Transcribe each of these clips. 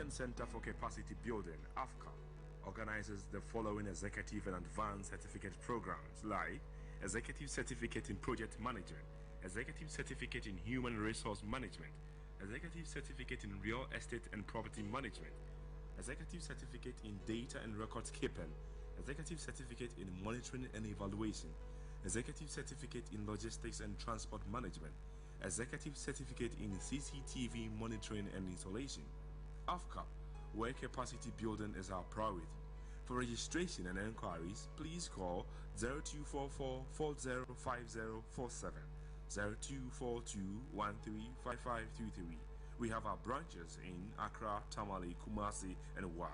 African Center for Capacity Building, AFCA, organizes the following executive and advanced certificate programs like Executive Certificate in Project Management, Executive Certificate in Human Resource Management, Executive Certificate in Real Estate and Property Management, Executive Certificate in Data and Records Keeping, Executive Certificate in Monitoring and Evaluation, Executive Certificate in Logistics and Transport Management, Executive Certificate in CCTV Monitoring and Installation. AFCA, where capacity building is our priority. For registration and enquiries, please call 0244 405047, 0242 135523. We have our branches in Accra, Tamale, Kumasi, and Wa.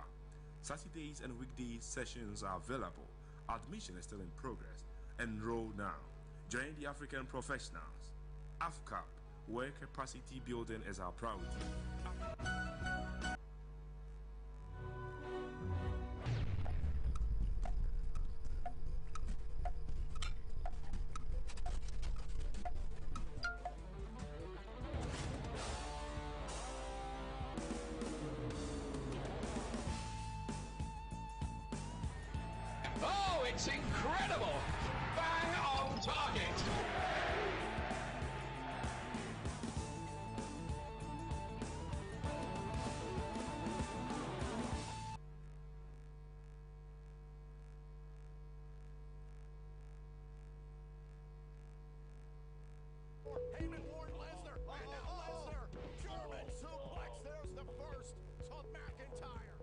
Saturdays and weekdays sessions are available. Admission is still in progress. Enroll now. Join the African professionals. AFCAP, where capacity building is our priority. Oh, it's incredible! Bang on target! Heyman Ward Lesnar. And now Lesnar. German suplex. There's the first to McIntyre.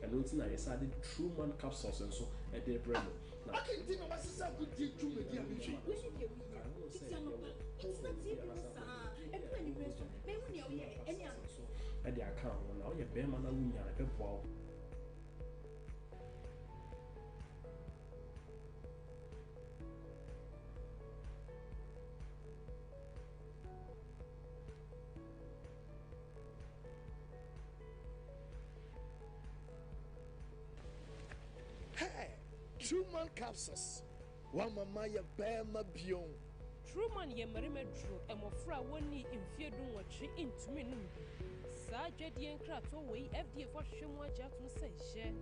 And it's not decided Truman capsules and so at their brain. I can't think of my sister could do to me. At the account, now you're Beman and Wow. Hey, Truman capsules. One mama ya bear my bion. Truman ye marime drew and mofra one knee in fear don't watch into me. Sergeant Yen Crato way FDA for Shimwa Jackson say share.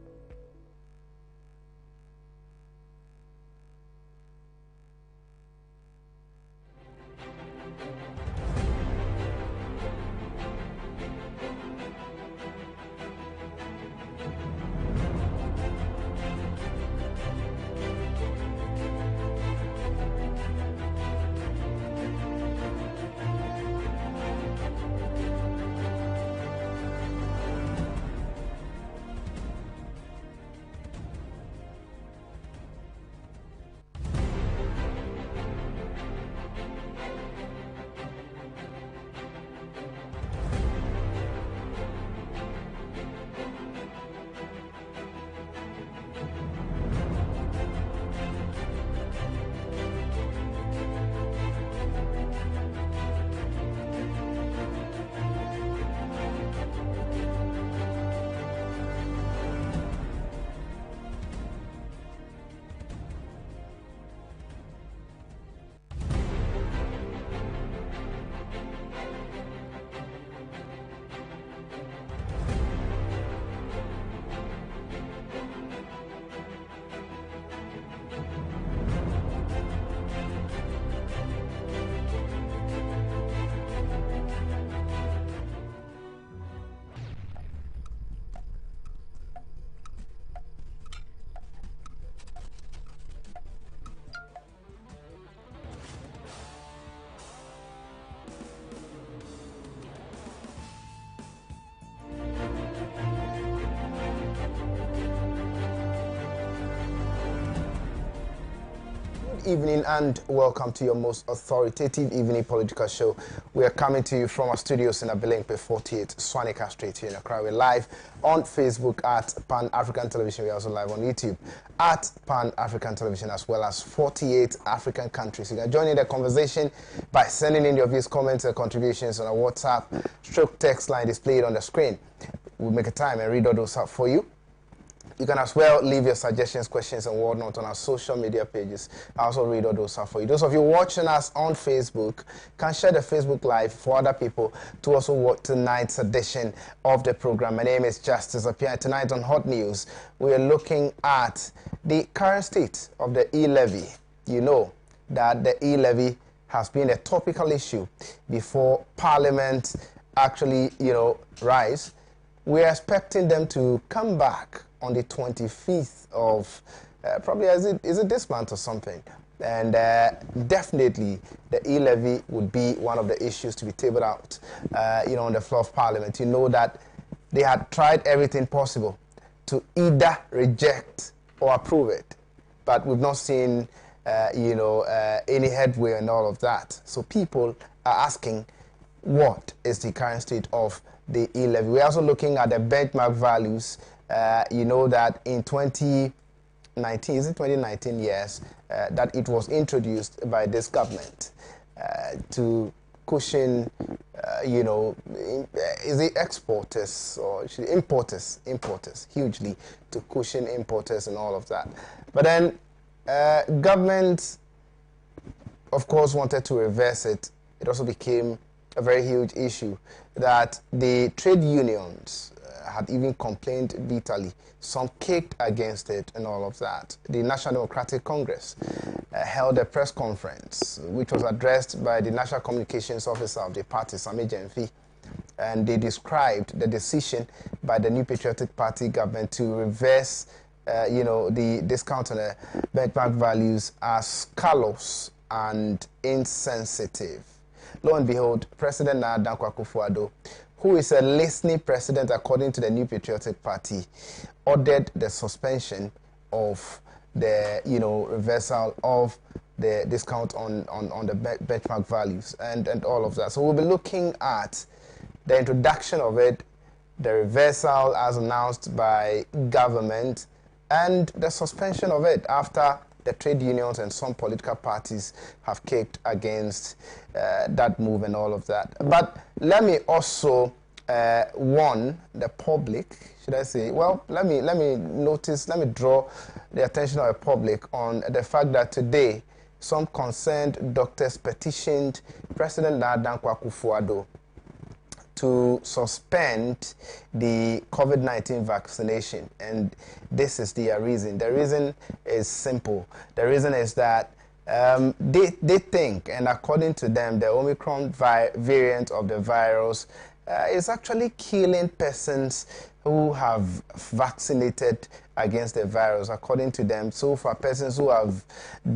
Evening and welcome to your most authoritative evening political show. We are coming to you from our studios in Abilimpe 48 Swanika Street here in Accra. We're live on Facebook at Pan African Television. We're also live on YouTube at Pan African Television, as well as 48 African countries. You can join in the conversation by sending in your views, comments, and contributions on our WhatsApp stroke text line displayed on the screen. We'll make a time and read all those out for you. You can as well leave your suggestions, questions, and whatnot on our social media pages. I also read all those out for you. Those of you watching us on Facebook can share the Facebook Live for other people to also watch tonight's edition of the program. My name is Justice Appiah. Tonight on Hot News, we are looking at the current state of the e-levy. You know that the e-levy has been a topical issue before Parliament actually, rise. We're expecting them to come back on the 25th of, probably, is it this month or something? And definitely the e-levy would be one of the issues to be tabled out, on the floor of Parliament. You know that they had tried everything possible to either reject or approve it, but we've not seen, any headway and all of that. So people are asking, what is the current state of the e-levy? We're also looking at the benchmark values. You know that in 2019, is it 2019? Yes, that it was introduced by this government to cushion, is it exporters or importers hugely, to cushion importers and all of that. But then government, of course, wanted to reverse it. It also became a very huge issue that the trade unions had even complained bitterly. Some kicked against it and all of that. The National Democratic Congress held a press conference which was addressed by the National Communications Officer of the party, Sami Jenfi, and they described the decision by the New Patriotic Party government to reverse the discount on the benchmark values as callous and insensitive. Lo and behold, President Nana Dankwa Akufo-Addo, who is a listening president according to the New Patriotic Party, ordered the suspension of the reversal of the discount on the benchmark values and all of that. So we'll be looking at the introduction of it, the reversal as announced by government, and the suspension of it after the trade unions and some political parties have kicked against that move and all of that. But let me also warn the public, should I say, well, let me draw the attention of the public on the fact that today some concerned doctors petitioned President Nana Dankwa Akufo-Addo to suspend the COVID-19 vaccination, and this is the reason. The reason is simple. The reason is that they think, and according to them, the Omicron variant of the virus is actually killing persons who have vaccinated against the virus. According to them, so far, persons who have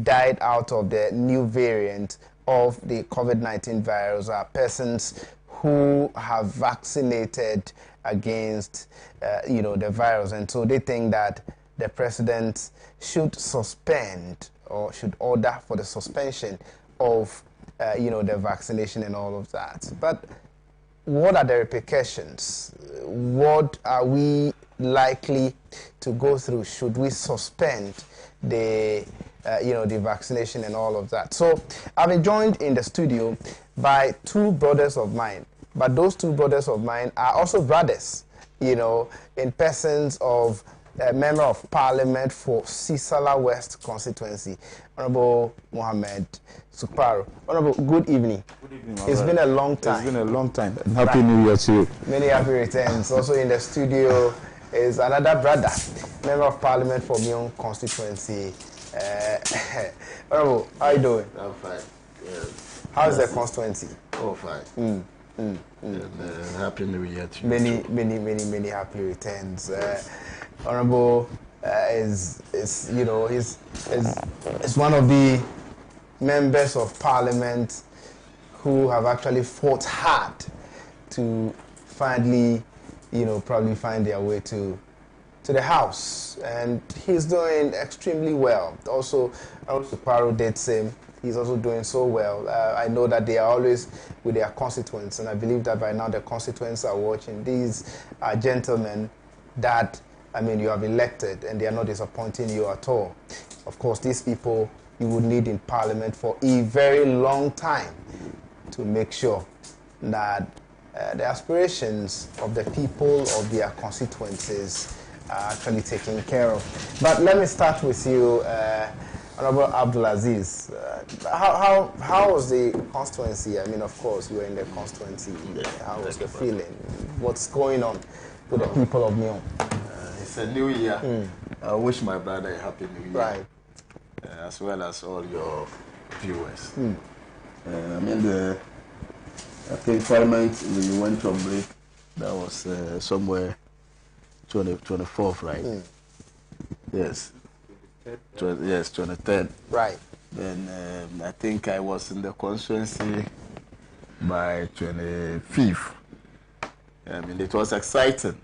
died out of the new variant of the COVID-19 virus are persons who have vaccinated against, the virus. And so they think that the president should suspend or should order for the suspension of, the vaccination and all of that. But what are the repercussions? What are we likely to go through? Should we suspend the vaccination and all of that? So I've been joined in the studio by two brothers of mine. But those two brothers of mine are also brothers, in persons of a member of Parliament for Sisala West constituency, Honorable Mohammed Sukparo. Honorable, good evening. Good evening. It's been a long time. It's been a long time. And Happy New Year to you. Many happy returns. Also in the studio is another brother, member of Parliament for Myung constituency. Honorable, how are you doing? I'm fine. Yeah. How's the constituency? Oh, fine. Happy New Year to you. Many happy returns. Honorable is one of the members of Parliament who have actually fought hard to finally, probably find their way to the House, and he's doing extremely well. Also, Paro did same. He's also doing so well. I know that they are always with their constituents, and I believe that by now the constituents are watching. These are gentlemen that, you have elected, and they are not disappointing you at all. Of course, these people you would need in Parliament for a very long time to make sure that the aspirations of the people of their constituencies actually taken care of. But let me start with you, Honorable Abdulaziz. How was the constituency? I mean, of course, you were in the constituency. How was the feeling? What's going on with the people of Nyon? It's a new year. I wish my brother a happy new year. Right. As well as all your viewers. I mean, I think Parliament, we went on break. That was somewhere 24th, right? Yes. Yes, 23rd. Right. Then I think I was in the constituency by 25th. I mean, it was exciting.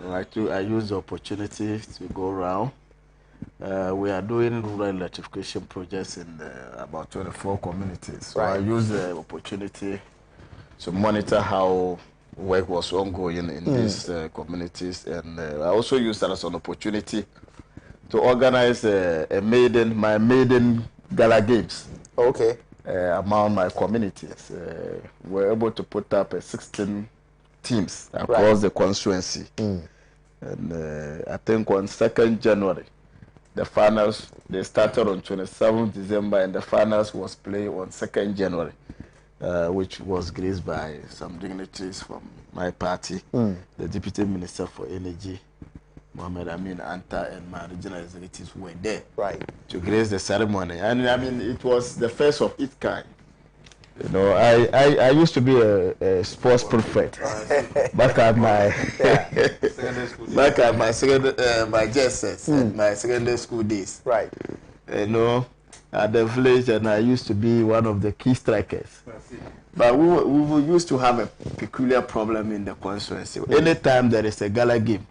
I used the opportunity to go around. We are doing rural electrification projects in about 24 communities. So I used the opportunity to monitor how work was ongoing in these communities, and I also used that as an opportunity to organize my maiden gala games. Okay. Among my communities. We were able to put up 16 teams across the constituency. And I think on 2nd January, the finals, they started on 27th December, and the finals was played on 2nd January, which was graced by some dignitaries from my party, the Deputy Minister for Energy, Mohamed Amin Anta, and my regional executives were there to grace the ceremony. And I mean, it was the first of its kind. You know, I used to be a sports prefect back at my my JSS and my secondary school days. Right. You know, at the village, and I used to be one of the key strikers. But we used to have a peculiar problem in the constituency. Anytime there is a gala game,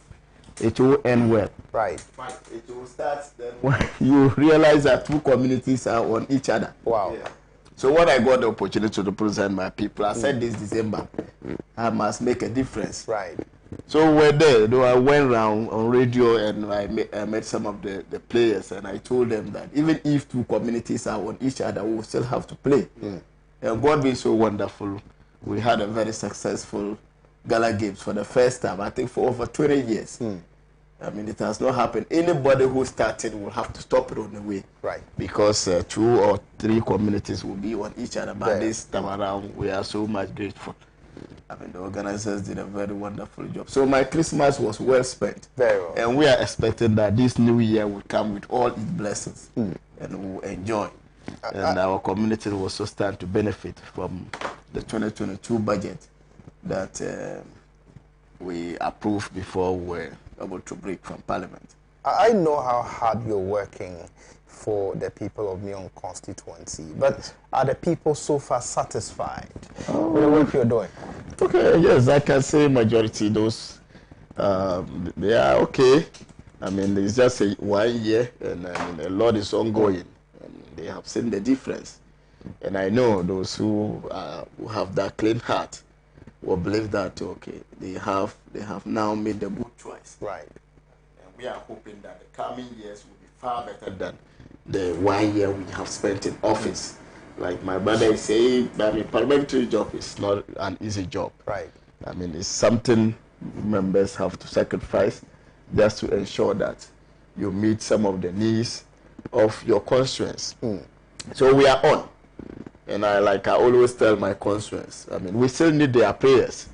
it will end well. Right. It will start then you realize that two communities are on each other. Wow. Yeah. So when I got the opportunity to represent my people, I said this December, I must make a difference. Right. So we're there. Though I went around on radio and I met some of the players, and I told them that even if two communities are on each other, we will still have to play. And God being so wonderful, we had a very successful gala games for the first time, I think for over 20 years. I mean, it has not happened. Anybody who started will have to stop it on the way. Right. Because 2 or 3 communities will be on each other. But this time around, we are so much grateful. I mean, the organizers did a very wonderful job. So my Christmas was well spent. Very well. And we are expecting that this new year will come with all its blessings. And we will enjoy. And our community will also stand to benefit from the 2022 budget that we approved before we were able to break from Parliament. I know how hard you're working for the people of Nyon constituency, but are the people so far satisfied with the work you're doing? Okay, yes, I can say majority those, they are okay. I mean, it's just 1 year, and I mean, a lot is ongoing, and they have seen the difference. And I know those who have that clean heart will believe that, okay, they have now made the good choice. Right. And we are hoping that the coming years will be far better than the 1 year we have spent in office. Like my brother is saying, I mean, parliamentary job is not an easy job. Right. I mean, it's something members have to sacrifice just to ensure that you meet some of the needs of your constituents. So we are on. And I always tell my constituents, I mean, we still need their prayers.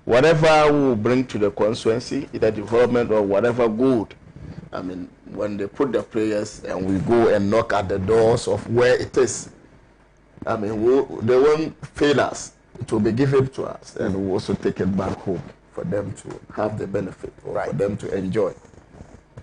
Whatever we bring to the constituency, either development or whatever good, I mean, when they put the prayers and we go and knock at the doors of where it is, I mean, they won't fail us. It will be given to us, and we'll also take it back home for them to have the benefit, or for them to enjoy.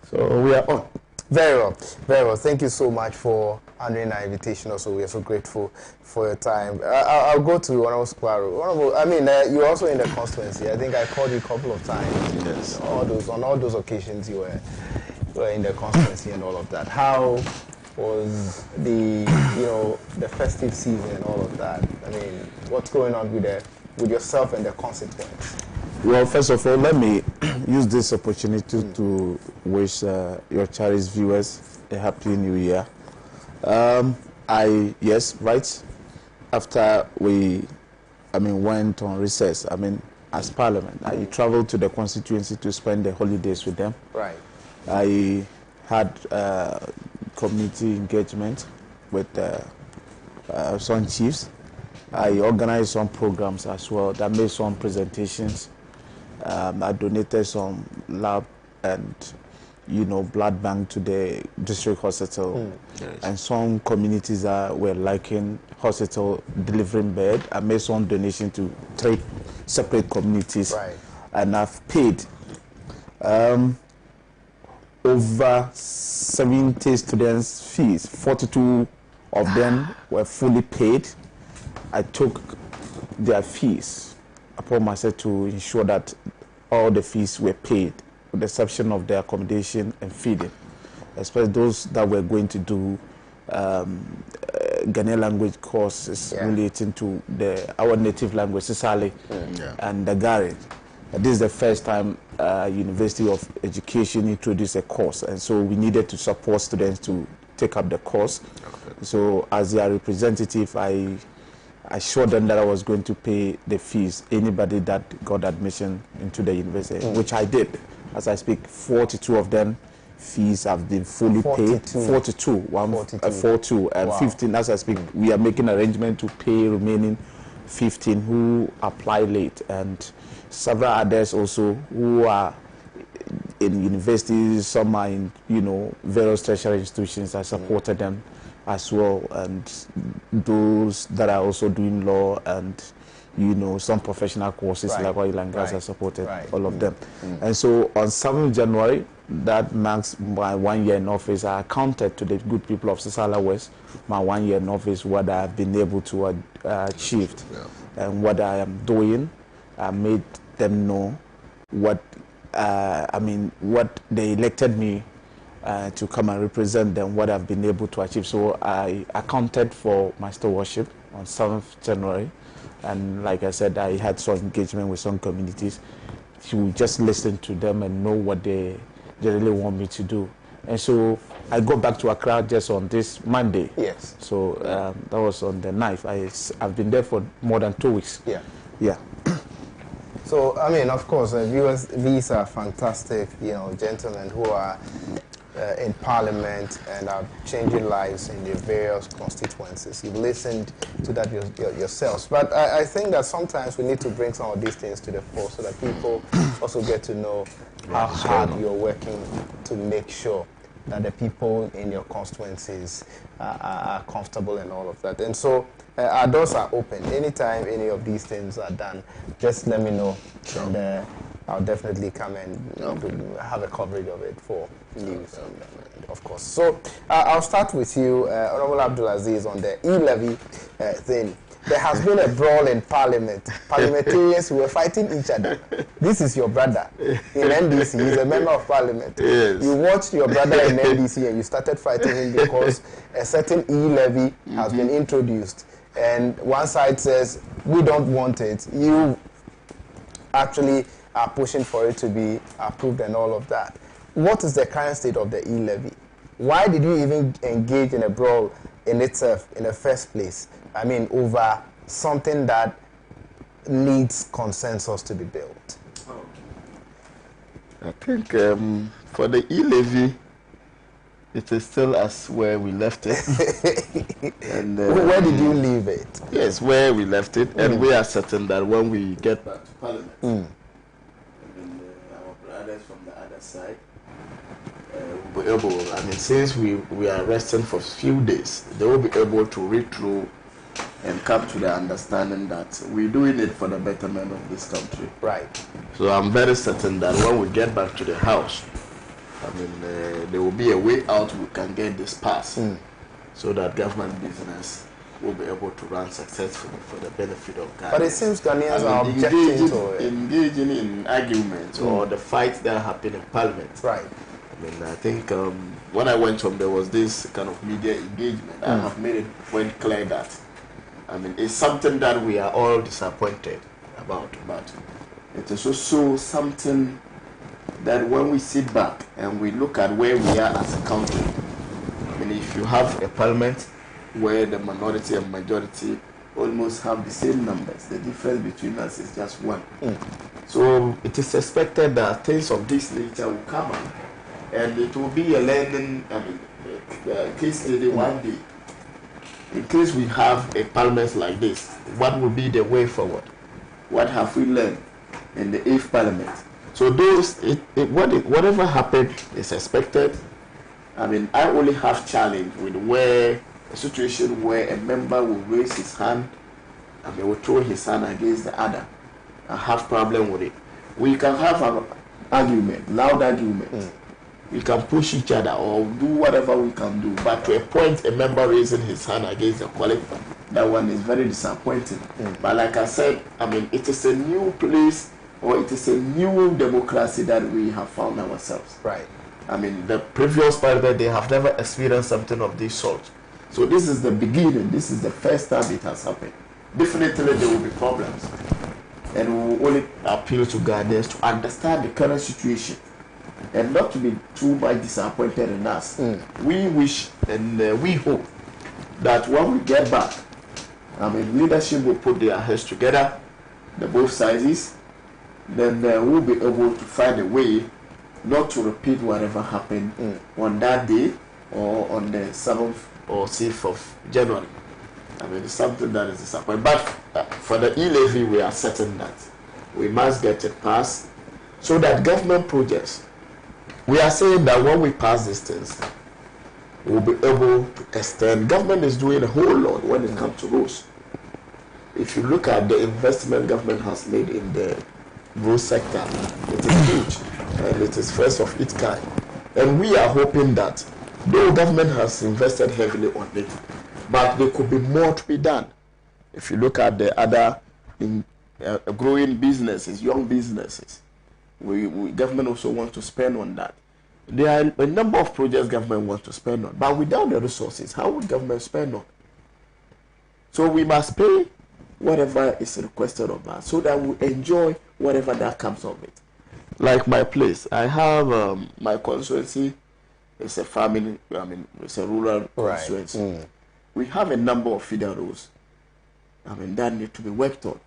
So we are on. Very well, very well. Thank you so much for honoring our invitation. Also, we are so grateful for your time. I'll go to Honorable Squaro. I mean, you're also in the constituency. I think I called you a couple of times. Yes. On all those occasions, you were in the constituency and all of that. How was the festive season and all of that? I mean, what's going on with yourself and the constituents? Well, first of all, let me use this opportunity to wish your cherished viewers a happy new year. After we went on recess, as Parliament. I traveled to the constituency to spend the holidays with them. Right. I had community engagement with some chiefs. I organized some programs as well. I made some presentations. I donated some lab and blood bank to the district hospital. Yes. And some communities that were liking hospital delivering bed. I made some donation to 3 separate communities. Right. And I've paid over 70 students' fees. 42 of them were fully paid. I took their fees upon myself to ensure that all the fees were paid, with the exception of the accommodation and feeding, especially those that were going to do Ghanaian language courses relating to our native language, Sisali, and the Gari. This is the first time University of Education introduced a course, and so we needed to support students to take up the course. Okay. So as their representative, I assured them that I was going to pay the fees, anybody that got admission into the university, which I did. As I speak, 42 of them fees have been fully paid. 42, 42, and wow. 15 as I speak. We are making arrangement to pay remaining 15 who apply late, and several others also who are in universities. Some are in various tertiary institutions. I supported them as well, and those that are also doing law and some professional courses like oil and gas. I supported all of them. And so on 7th January, that marks my 1 year in office. I accounted to the good people of Sisala West my 1 year in office, what I have been able to achieve and what I am doing. I made them know what what they elected me to come and represent them, what I've been able to achieve. So I accounted for Master Worship on 7th January. And like I said, I had some engagement with some communities to just listen to them and know what they really want me to do. And so I go back to Accra just on this Monday. Yes. So that was on the 9th. I've been there for more than 2 weeks. Yeah. Yeah. So, I mean, of course, viewers, these are fantastic, gentlemen who are in Parliament and are changing lives in their various constituencies. You've listened to that yourselves. But I think that sometimes we need to bring some of these things to the fore so that people also get to know how hard you're working to make sure that the people in your constituencies are comfortable and all of that. And so our doors are open. Anytime any of these things are done, just let me know. Sure. And I'll definitely come and have a coverage of it for news, of course. So I'll start with you, Honorable Abdulaziz, on the e-levy thing. There has been a brawl in Parliament. Parliamentarians who were fighting each other. This is your brother in NDC. He's a member of Parliament. Yes. You watched your brother in NDC and you started fighting him because a certain e-levy has been introduced. And one side says, we don't want it. You actually are pushing for it to be approved and all of that. What is the current state of the e-levy? Why did you even engage in a brawl in itself in the first place? I mean, over something that needs consensus to be built. I think for the e-levy, it is still as where we left it. And, where did you leave it? Yes, where we left it, and we are certain that when we get back to Parliament, our brothers from the other side will be able, since we are resting for a few days, they will be able to read through and come to the understanding that we're doing it for the betterment of this country. Right. So I'm very certain that when we get back to the House, there will be a way out we can get this passed so that government business will be able to run successfully for the benefit of Ghana. But it seems Ghanaians are objecting to it. Engaging in arguments or the fights that happen in Parliament. Right. I think when I went home, there was this kind of media engagement. I have made it quite clear that it's something that we are all disappointed about, but it is also something that when we sit back and we look at where we are as a country, if you have a parliament where the minority and majority almost have the same numbers. The difference between us is just 1. So it is expected that things of this nature will come up, and it will be a learning, case study one day. In case we have a parliament like this, what will be the way forward? What have we learned in the 8th parliament? So whatever happened is expected. I mean, I only have challenge with where a situation where a member will raise his hand, will throw his hand against the other. I have problem with it. We can have an argument, loud argument. We can push each other or do whatever we can do, but to a point, a member raising his hand against the colleague, that one is very disappointing. But like I said, I mean, it is a new place, or it is a new democracy that we have found ourselves. Right. I mean, the previous parliament, they have never experienced something of this sort. So this is the beginning. This is the first time it has happened. Definitely there will be problems. And we will only appeal to Ghanaians to understand the current situation and not to be too much disappointed in us. We wish and we hope that when we get back, I mean, leadership will put their heads together, the both sides, then we'll be able to find a way not to repeat whatever happened on that day or on the 7th or 6th of January. I mean, it's something that is disappointing. But for the e-levy, we are certain that we must get it passed so that government projects, we are saying that when we pass these things, we'll be able to extend. Government is doing a whole lot when it comes to roads. If you look at the investment government has made in the road sector, it is huge and it is first of its kind. And we are hoping that though government has invested heavily on it, but there could be more to be done. If you look at the other growing businesses, young businesses, we government also wants to spend on that. There are a number of projects government wants to spend on, but without the resources, how would government spend on? So we must pay whatever is requested of us so that we enjoy whatever that comes of it. Like my place, I have my constituency. It's a farming, I mean, it's a rural constituency. We have a number of feeder roads, I mean, that need to be worked on.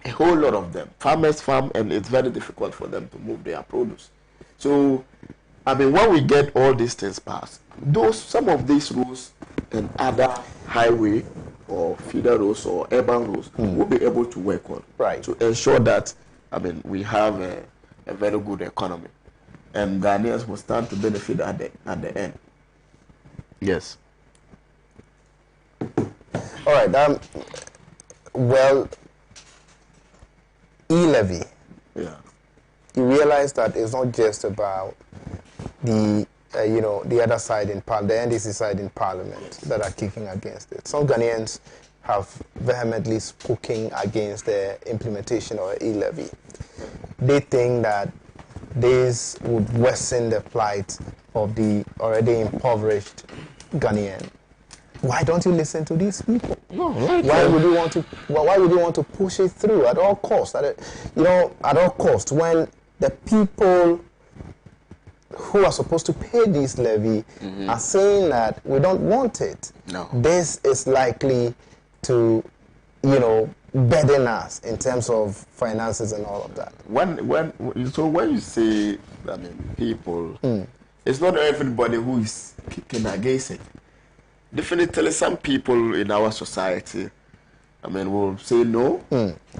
A whole lot of them. Farmers farm, and it's very difficult for them to move their produce. So, I mean, when we get all these things passed, some of these roads and other highway or feeder roads or urban roads will be able to work on. Right. To ensure that, I mean, we have a very good economy. And Ghanaians will stand to benefit at the end. Yes. All right. Well, e-levy. Yeah. You realize that it's not just about the the other side in the NDC side in Parliament that are kicking against it. Some Ghanaians have vehemently spoken against the implementation of e-levy. They think that this would worsen the plight of the already impoverished Ghanaian. Why don't you listen to these people? No, right. Why would you want to push it through at all costs? At all costs, when the people who are supposed to pay this levy are saying that we don't want it. No. This is likely to, burden us in terms of finances and all of that. When you say, I mean, people, it's not everybody who is kicking against it. Definitely, some people in our society, I mean, will say no,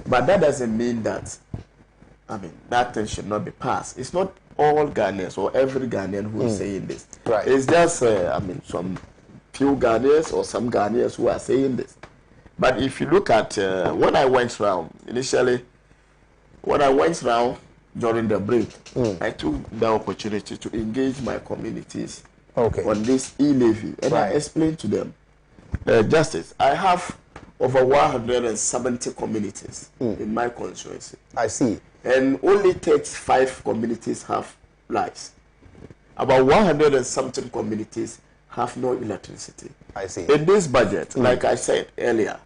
but that doesn't mean that, I mean, that thing should not be passed. It's not all Ghanaians or every Ghanaian who is saying this. Right. It's just, I mean, some few Ghanaians or some Ghanaians who are saying this. But if you look at when I went round, initially, when I went round during the break, I took the opportunity to engage my communities on this e-levy. And I explained to them, Justice, I have over 170 communities in my constituency. I see. And only 35 communities have lights. About 100 and something communities have no electricity. I see. In this budget, like I said earlier,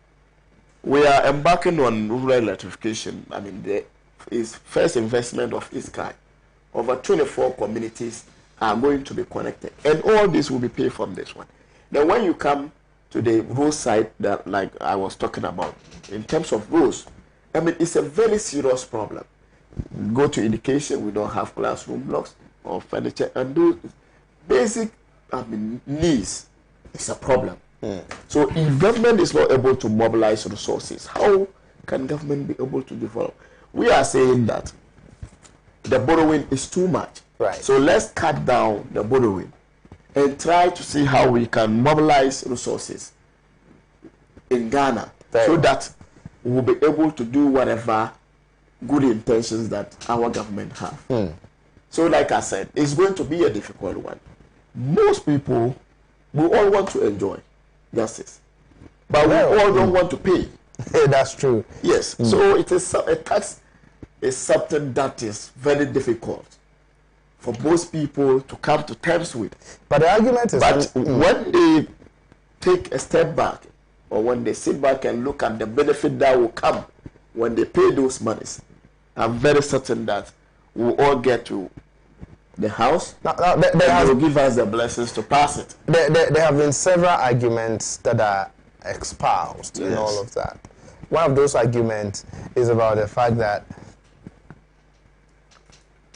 we are embarking on rural electrification. I mean, is first investment of its kind. Over 24 communities are going to be connected. And all this will be paid from this one. Then when you come to the roadside that, like I was talking about, in terms of roads, I mean, it's a very serious problem. Go to education, we don't have classroom blocks or furniture, and those basic, I mean, needs. It's a problem. So if government is not able to mobilize resources, how can government be able to develop? We are saying that the borrowing is too much. Right. So let's cut down the borrowing and try to see how we can mobilize resources in Ghana so that we'll be able to do whatever good intentions that our government have. So like I said, it's going to be a difficult one. Most people, we all want to enjoy justice, but we all don't want to pay. That's true. Yes. So it is a tax is something that is very difficult for most people to come to terms with. But the argument is... But when they take a step back, or when they sit back and look at the benefit that will come when they pay those monies, I'm very certain that we'll all get to the house, they will give us the blessings to pass it. There have been several arguments that are espoused in all of that. One of those arguments is about the fact that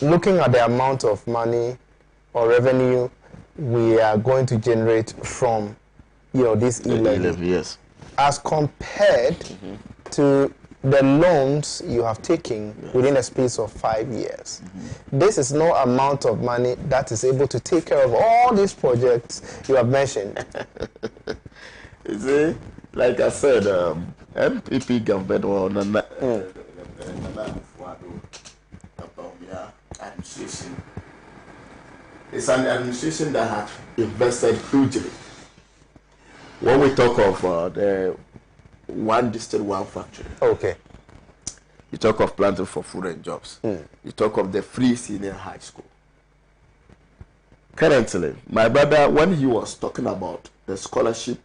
looking at the amount of money or revenue we are going to generate from, this e-levy, yes, as compared to the loans you have taken within a space of 5 years. This is no amount of money that is able to take care of all these projects you have mentioned. You see, like I said, MPP government or administration. It's an administration that has invested hugely. When we talk of the one district, one factory. Okay. You talk of planting for food and jobs. You talk of the free senior high school. Currently, my brother, when he was talking about the scholarship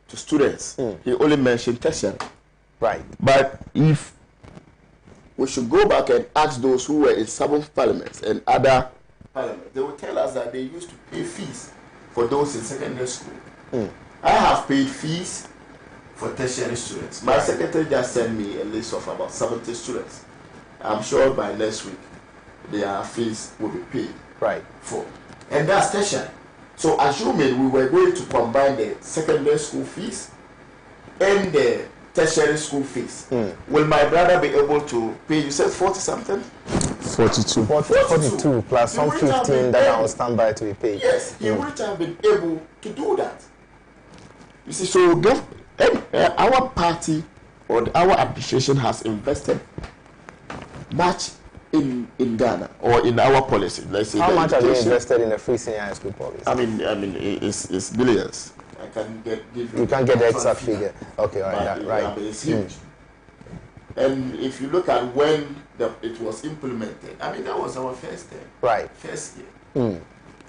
to students, he only mentioned tertiary. Right. But if we should go back and ask those who were in 7th Parliament and other parliaments, they will tell us that they used to pay fees for those in secondary school. I have paid fees for tertiary students. My secretary just sent me a list of about 70 students. I'm sure by next week their fees will be paid. Right. For. And that's tertiary. So assuming we were going to combine the secondary school fees and the tertiary school fees, will my brother be able to pay? You said 40 something? 42. 42 plus some 15 that I will stand by to be paid. Yes, he wouldn't have been able to do that. You see, so our party or our administration has invested much in Ghana or in our policy. Let's say how much have you invested in the free senior high school policy? I mean, it's billions. I can give you. You can't get the exact figure. Okay, all right, right. But it's huge. And if you look at when it was implemented, I mean, that was our first term. Right. First year.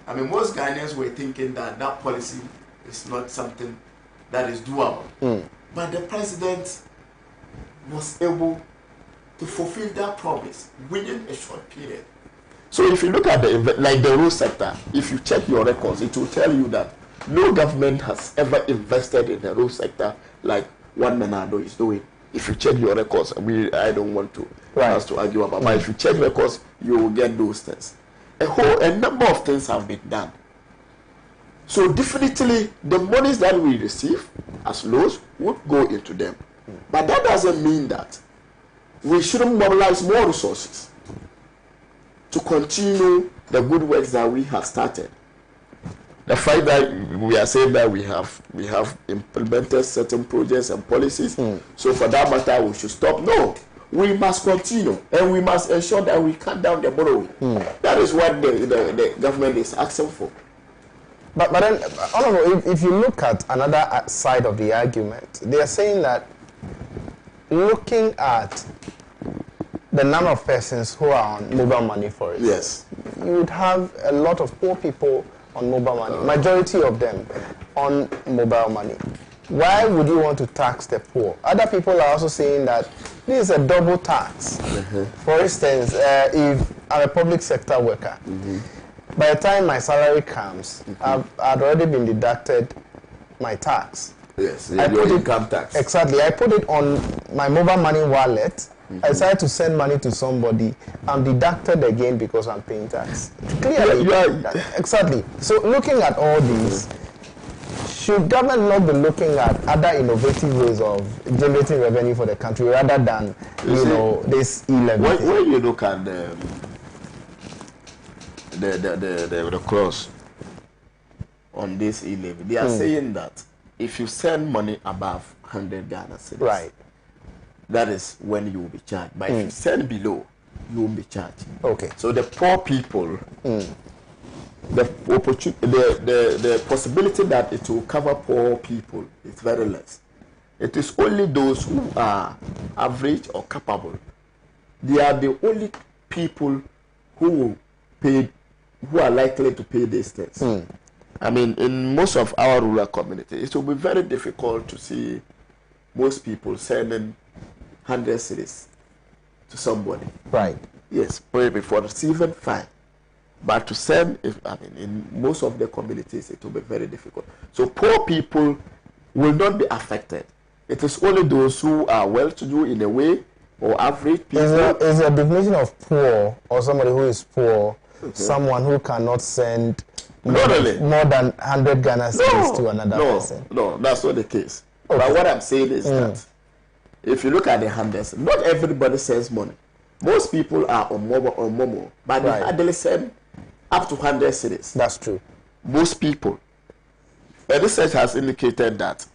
I mean, most Ghanaians were thinking that that policy is not something that is doable. But the president was able to fulfill that promise within a short period. So if you look at the road sector, if you check your records, it will tell you that no government has ever invested in the road sector like what Menado is doing. If you check your records, I don't want to us to argue about, but if you check records, you will get those things. A number of things have been done. So definitely, the monies that we receive as loans would go into them. But that doesn't mean that we shouldn't mobilize more resources to continue the good works that we have started. The fact that we are saying that we have implemented certain projects and policies, so for that matter we should stop. No, we must continue and we must ensure that we cut down the borrowing. That is what the government is asking for. But then, Honorable, if you look at another side of the argument, they are saying that looking at the number of persons who are on mobile money, for instance, you would have a lot of poor people on mobile money, majority of them on mobile money. Why would you want to tax the poor? Other people are also saying that this is a double tax. For instance, if I'm a public sector worker, by the time my salary comes, I've already been deducted my tax. Yes, your income tax. Exactly. I put it on my mobile money wallet. I decided to send money to somebody. I'm deducted again because I'm paying tax. Clearly. Exactly. So looking at all these, should government not be looking at other innovative ways of generating revenue for the country rather than, this e-levy? When you look at the clause on this e-levy, they are saying that if you send money above 100 Ghana cedis, right, that is when you will be charged. But if you send below, you won't be charged. Okay. So the poor people, the possibility that it will cover poor people is very less. It is only those who are average or capable. They are the only people who are likely to pay these things. I mean, in most of our rural communities, it will be very difficult to see most people sending 100 cedis to somebody. Right. Yes, maybe for receiving fine. But to send, in most of the communities, it will be very difficult. So poor people will not be affected. It is only those who are well-to-do in a way, or average people. Is a definition of poor, or somebody who is poor, someone who cannot send more than 100 Ghana cedis to another person? No, that's not the case. Okay. But what I'm saying is that if you look at the hundreds, not everybody sends money. Most people are on Momo, but they hardly send up to 100 cedis. That's true. Most people. And research has indicated that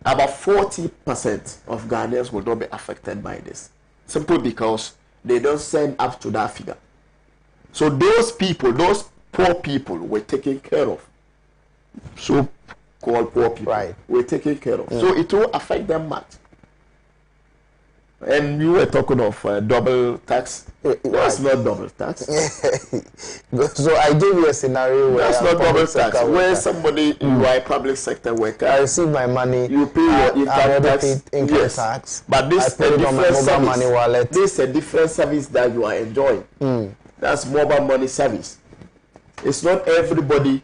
about 40% of Ghanaians will not be affected by this, simply because they don't send up to that figure. So those people, those poor people, were taken care of. So-called poor people were taken care of. So it will affect them much. And you were talking of double tax. That's not double tax. So I gave you a scenario where that's not double tax. Where somebody, you are a public sector worker. I receive my money. You pay your income tax. But this I put it on my mobile money wallet. This is a different service that you are enjoying. That's mobile money service. It's not everybody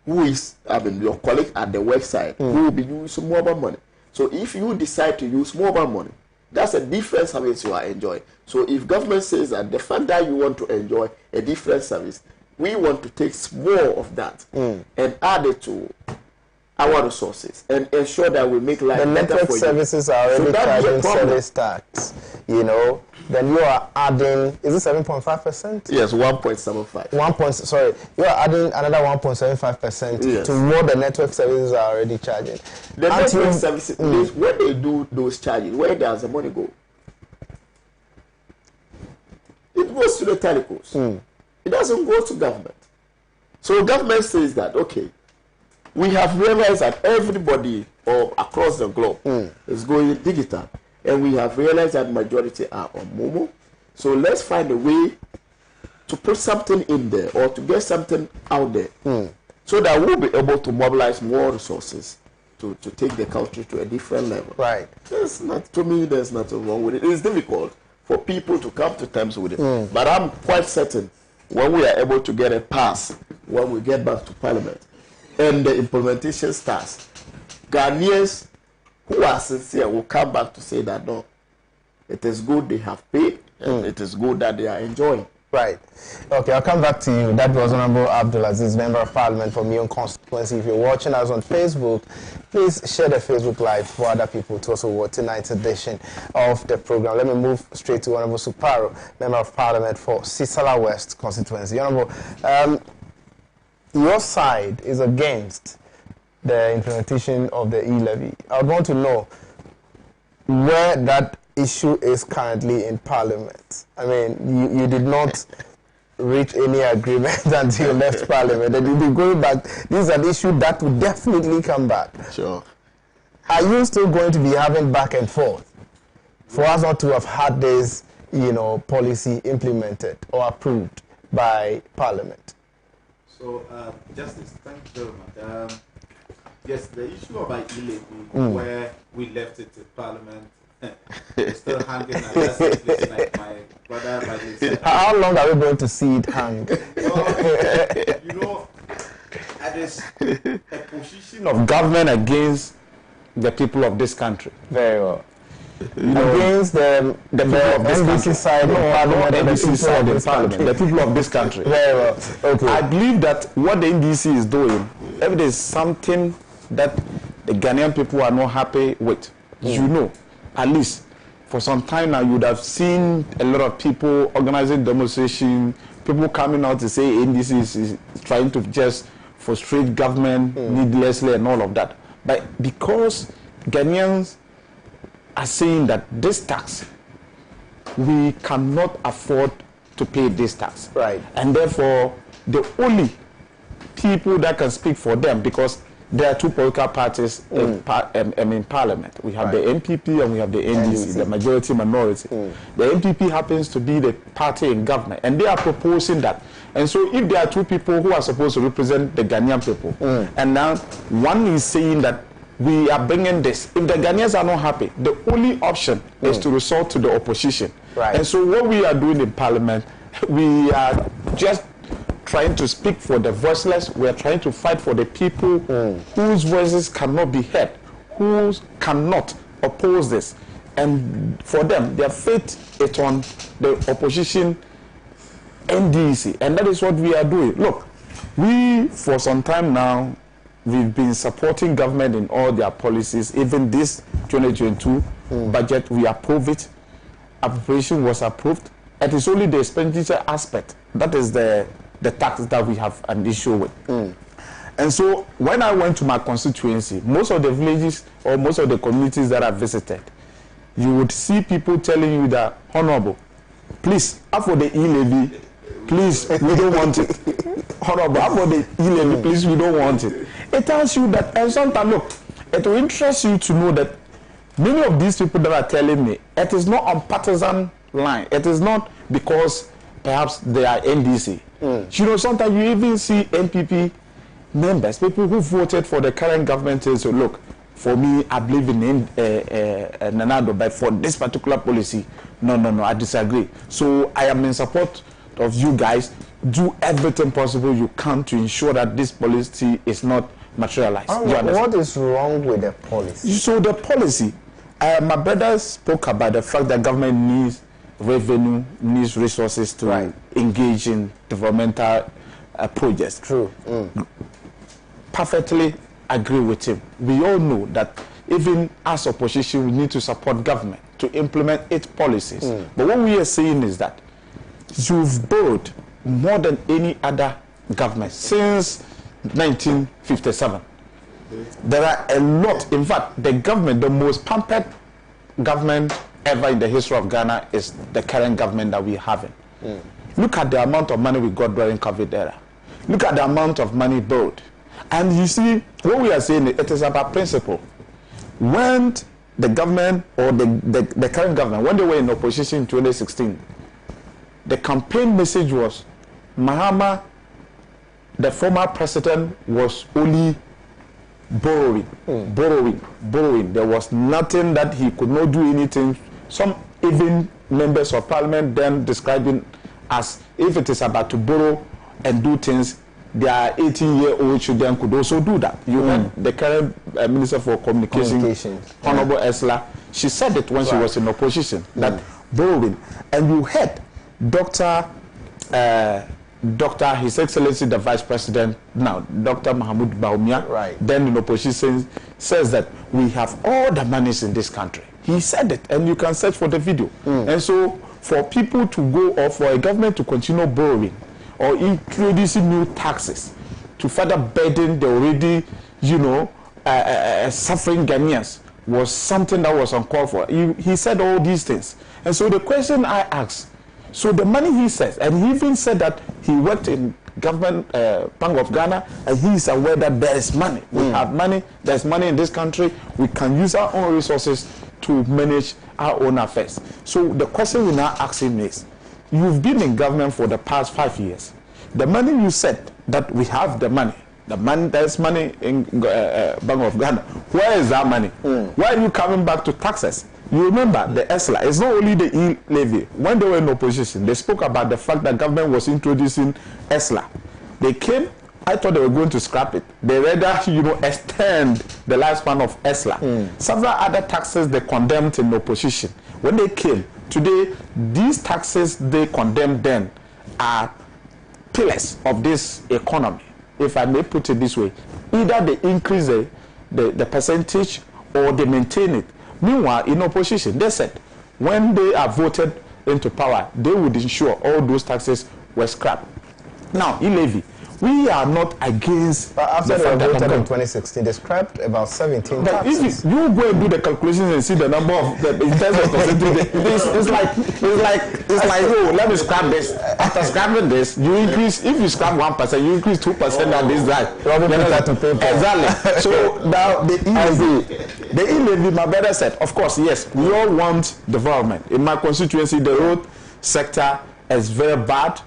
who is, your colleague at the website who will be using mobile money. So if you decide to use mobile money, that's a different service you are enjoying. So if government says that the fact that you want to enjoy a different service, we want to take more of that and add it to our resources and ensure that we make life better for you. The network services are already charging service tax, then you are adding, is it 7.5%? Yes, 1.75. You are adding another 1.75% to what the network services are already charging. The network services, when they do those charges, where does the money go? It goes to the telcos. It doesn't go to government. So government says that, okay, we have realized that everybody across the globe is going digital. And we have realized that majority are on Momo. So let's find a way to put something in there or to get something out there so that we'll be able to mobilize more resources to take the country to a different level. Right. To me, there's nothing wrong with it. It's difficult for people to come to terms with it. But I'm quite certain when we are able to get a pass, when we get back to Parliament, and the implementation starts, Ghanaians who are sincere will come back to say that no, it is good they have paid and it is good that they are enjoying. Right. Okay, I'll come back to you. That was Honorable Abdulaziz, Member of Parliament for Mion constituency. If you're watching us on Facebook, please share the Facebook Live for other people to also watch tonight's edition of the program. Let me move straight to Honorable Suparo, Member of Parliament for Sisala West constituency. Honorable, your side is against the implementation of the e-levy. I would want to know where that issue is currently in Parliament. I mean, you did not reach any agreement until you left Parliament, and you'll be going back. This is an issue that will definitely come back. Sure. Are you still going to be having back and forth for us not to have had this, policy implemented or approved by Parliament? So, Justice, thank you very much. Yes, the issue about e-levy, where we left it to Parliament, it's still hanging at that place, like my brother rightly said. How long are we going to see it hang? So, at It is a position of government against the people of this country. Very well. Against the people of this country. Side NDC side in parliament. The people of this country. Very well. Okay. I believe that what the NDC is doing, if there is something that the Ghanaian people are not happy with, you know, at least for some time now, you would have seen a lot of people organizing demonstration, people coming out to say NDC is trying to just frustrate government needlessly and all of that. But because Ghanaians are saying that this tax, we cannot afford to pay this tax. Right. And therefore, the only people that can speak for them, because there are two political parties in parliament. We have the MPP and we have the NDC, the majority minority. The MPP happens to be the party in government, and they are proposing that. And so if there are two people who are supposed to represent the Ghanaian people, and now one is saying that we are bringing this, if the Ghanaians are not happy, the only option is to resort to the opposition. Right. And so what we are doing in parliament, we are just trying to speak for the voiceless. We are trying to fight for the people whose voices cannot be heard, who cannot oppose this. And for them, their fate is on the opposition NDC. And that is what we are doing. Look, we, for some time now, we've been supporting government in all their policies. Even this 2022 budget, we approve it. Appropriation was approved. It is only the expenditure aspect that is the tax that we have an issue with. And so when I went to my constituency, most of the villages or most of the communities that I visited, you would see people telling you that, Honorable, please, for the e-levy, please, we don't want it. Honorable, for the e-levy, please, we don't want it. It tells you that, and sometimes, look, it will interest you to know that many of these people that are telling me, it is not on partisan line. It is not because perhaps they are NDC. You know, sometimes you even see NPP members, people who voted for the current government, say, so look, for me, I believe in Nanado, but for this particular policy, no, I disagree. So I am in support of you guys. Do everything possible you can to ensure that this policy is not materialized. What is wrong with the policy? So the policy, my brother spoke about the fact that government needs revenue, needs resources to engage in developmental projects. True. Perfectly agree with him. We all know that even as opposition, we need to support government to implement its policies. But what we are saying is that you've borrowed more than any other government since 1957. There are a lot. In fact, the government, the most pampered government ever in the history of Ghana is the current government that we're having. Look at the amount of money we got during COVID era. Look at the amount of money borrowed. And you see, what we are saying, it is about principle. When the government, or the current government, when they were in opposition in 2016, the campaign message was, Mahama, the former president, was only borrowing. There was nothing that he could not do anything. Some even members of parliament then describing as if it is about to borrow and do things, their 18-year-old children could also do that. You heard the current Minister for Communication, Honorable Esla, she said it when she was in opposition, that borrowing. And you heard His Excellency the Vice President now, Dr. Mahmoud Baumia, then in opposition, says that we have all the monies in this country. He said it, and you can search for the video. And so for people to go, or for a government to continue borrowing or introducing new taxes to further burden the already, suffering Ghanaians was something that was uncalled for. He said all these things. And so the question I asked, so the money he says, and he even said that he worked in government, Bank of Ghana, and he is aware that there is money. We have money, there's money in this country. We can use our own resources to manage our own affairs. So the question we now ask him is, you've been in government for the past 5 years. The money you said that we have the money, there's money in Bank of Ghana. Where is that money? Why are you coming back to taxes? You remember the ESLA, it's not only the e-levy. When they were in opposition, they spoke about the fact that government was introducing ESLA. They came I thought they were going to scrap it. They rather, extend the lifespan of ESLA. Several other taxes they condemned in opposition. When they came, today, these taxes they condemned then are pillars of this economy, if I may put it this way. Either they increase the percentage or they maintain it. Meanwhile, in opposition, they said when they are voted into power, they would ensure all those taxes were scrapped. Now, e-levy, we are not against. But after they voted in 2016, they scrapped about 17 taxes. If you go and do the calculations and see the number of the in terms of percentage, it's like oh, let me scrap this. After scrapping this, you increase. If you scrap 1%, you increase 2% on this guy. Exactly. So now the e-levy, my brother said, of course, yes, we all want development. In my constituency, the road sector is very bad.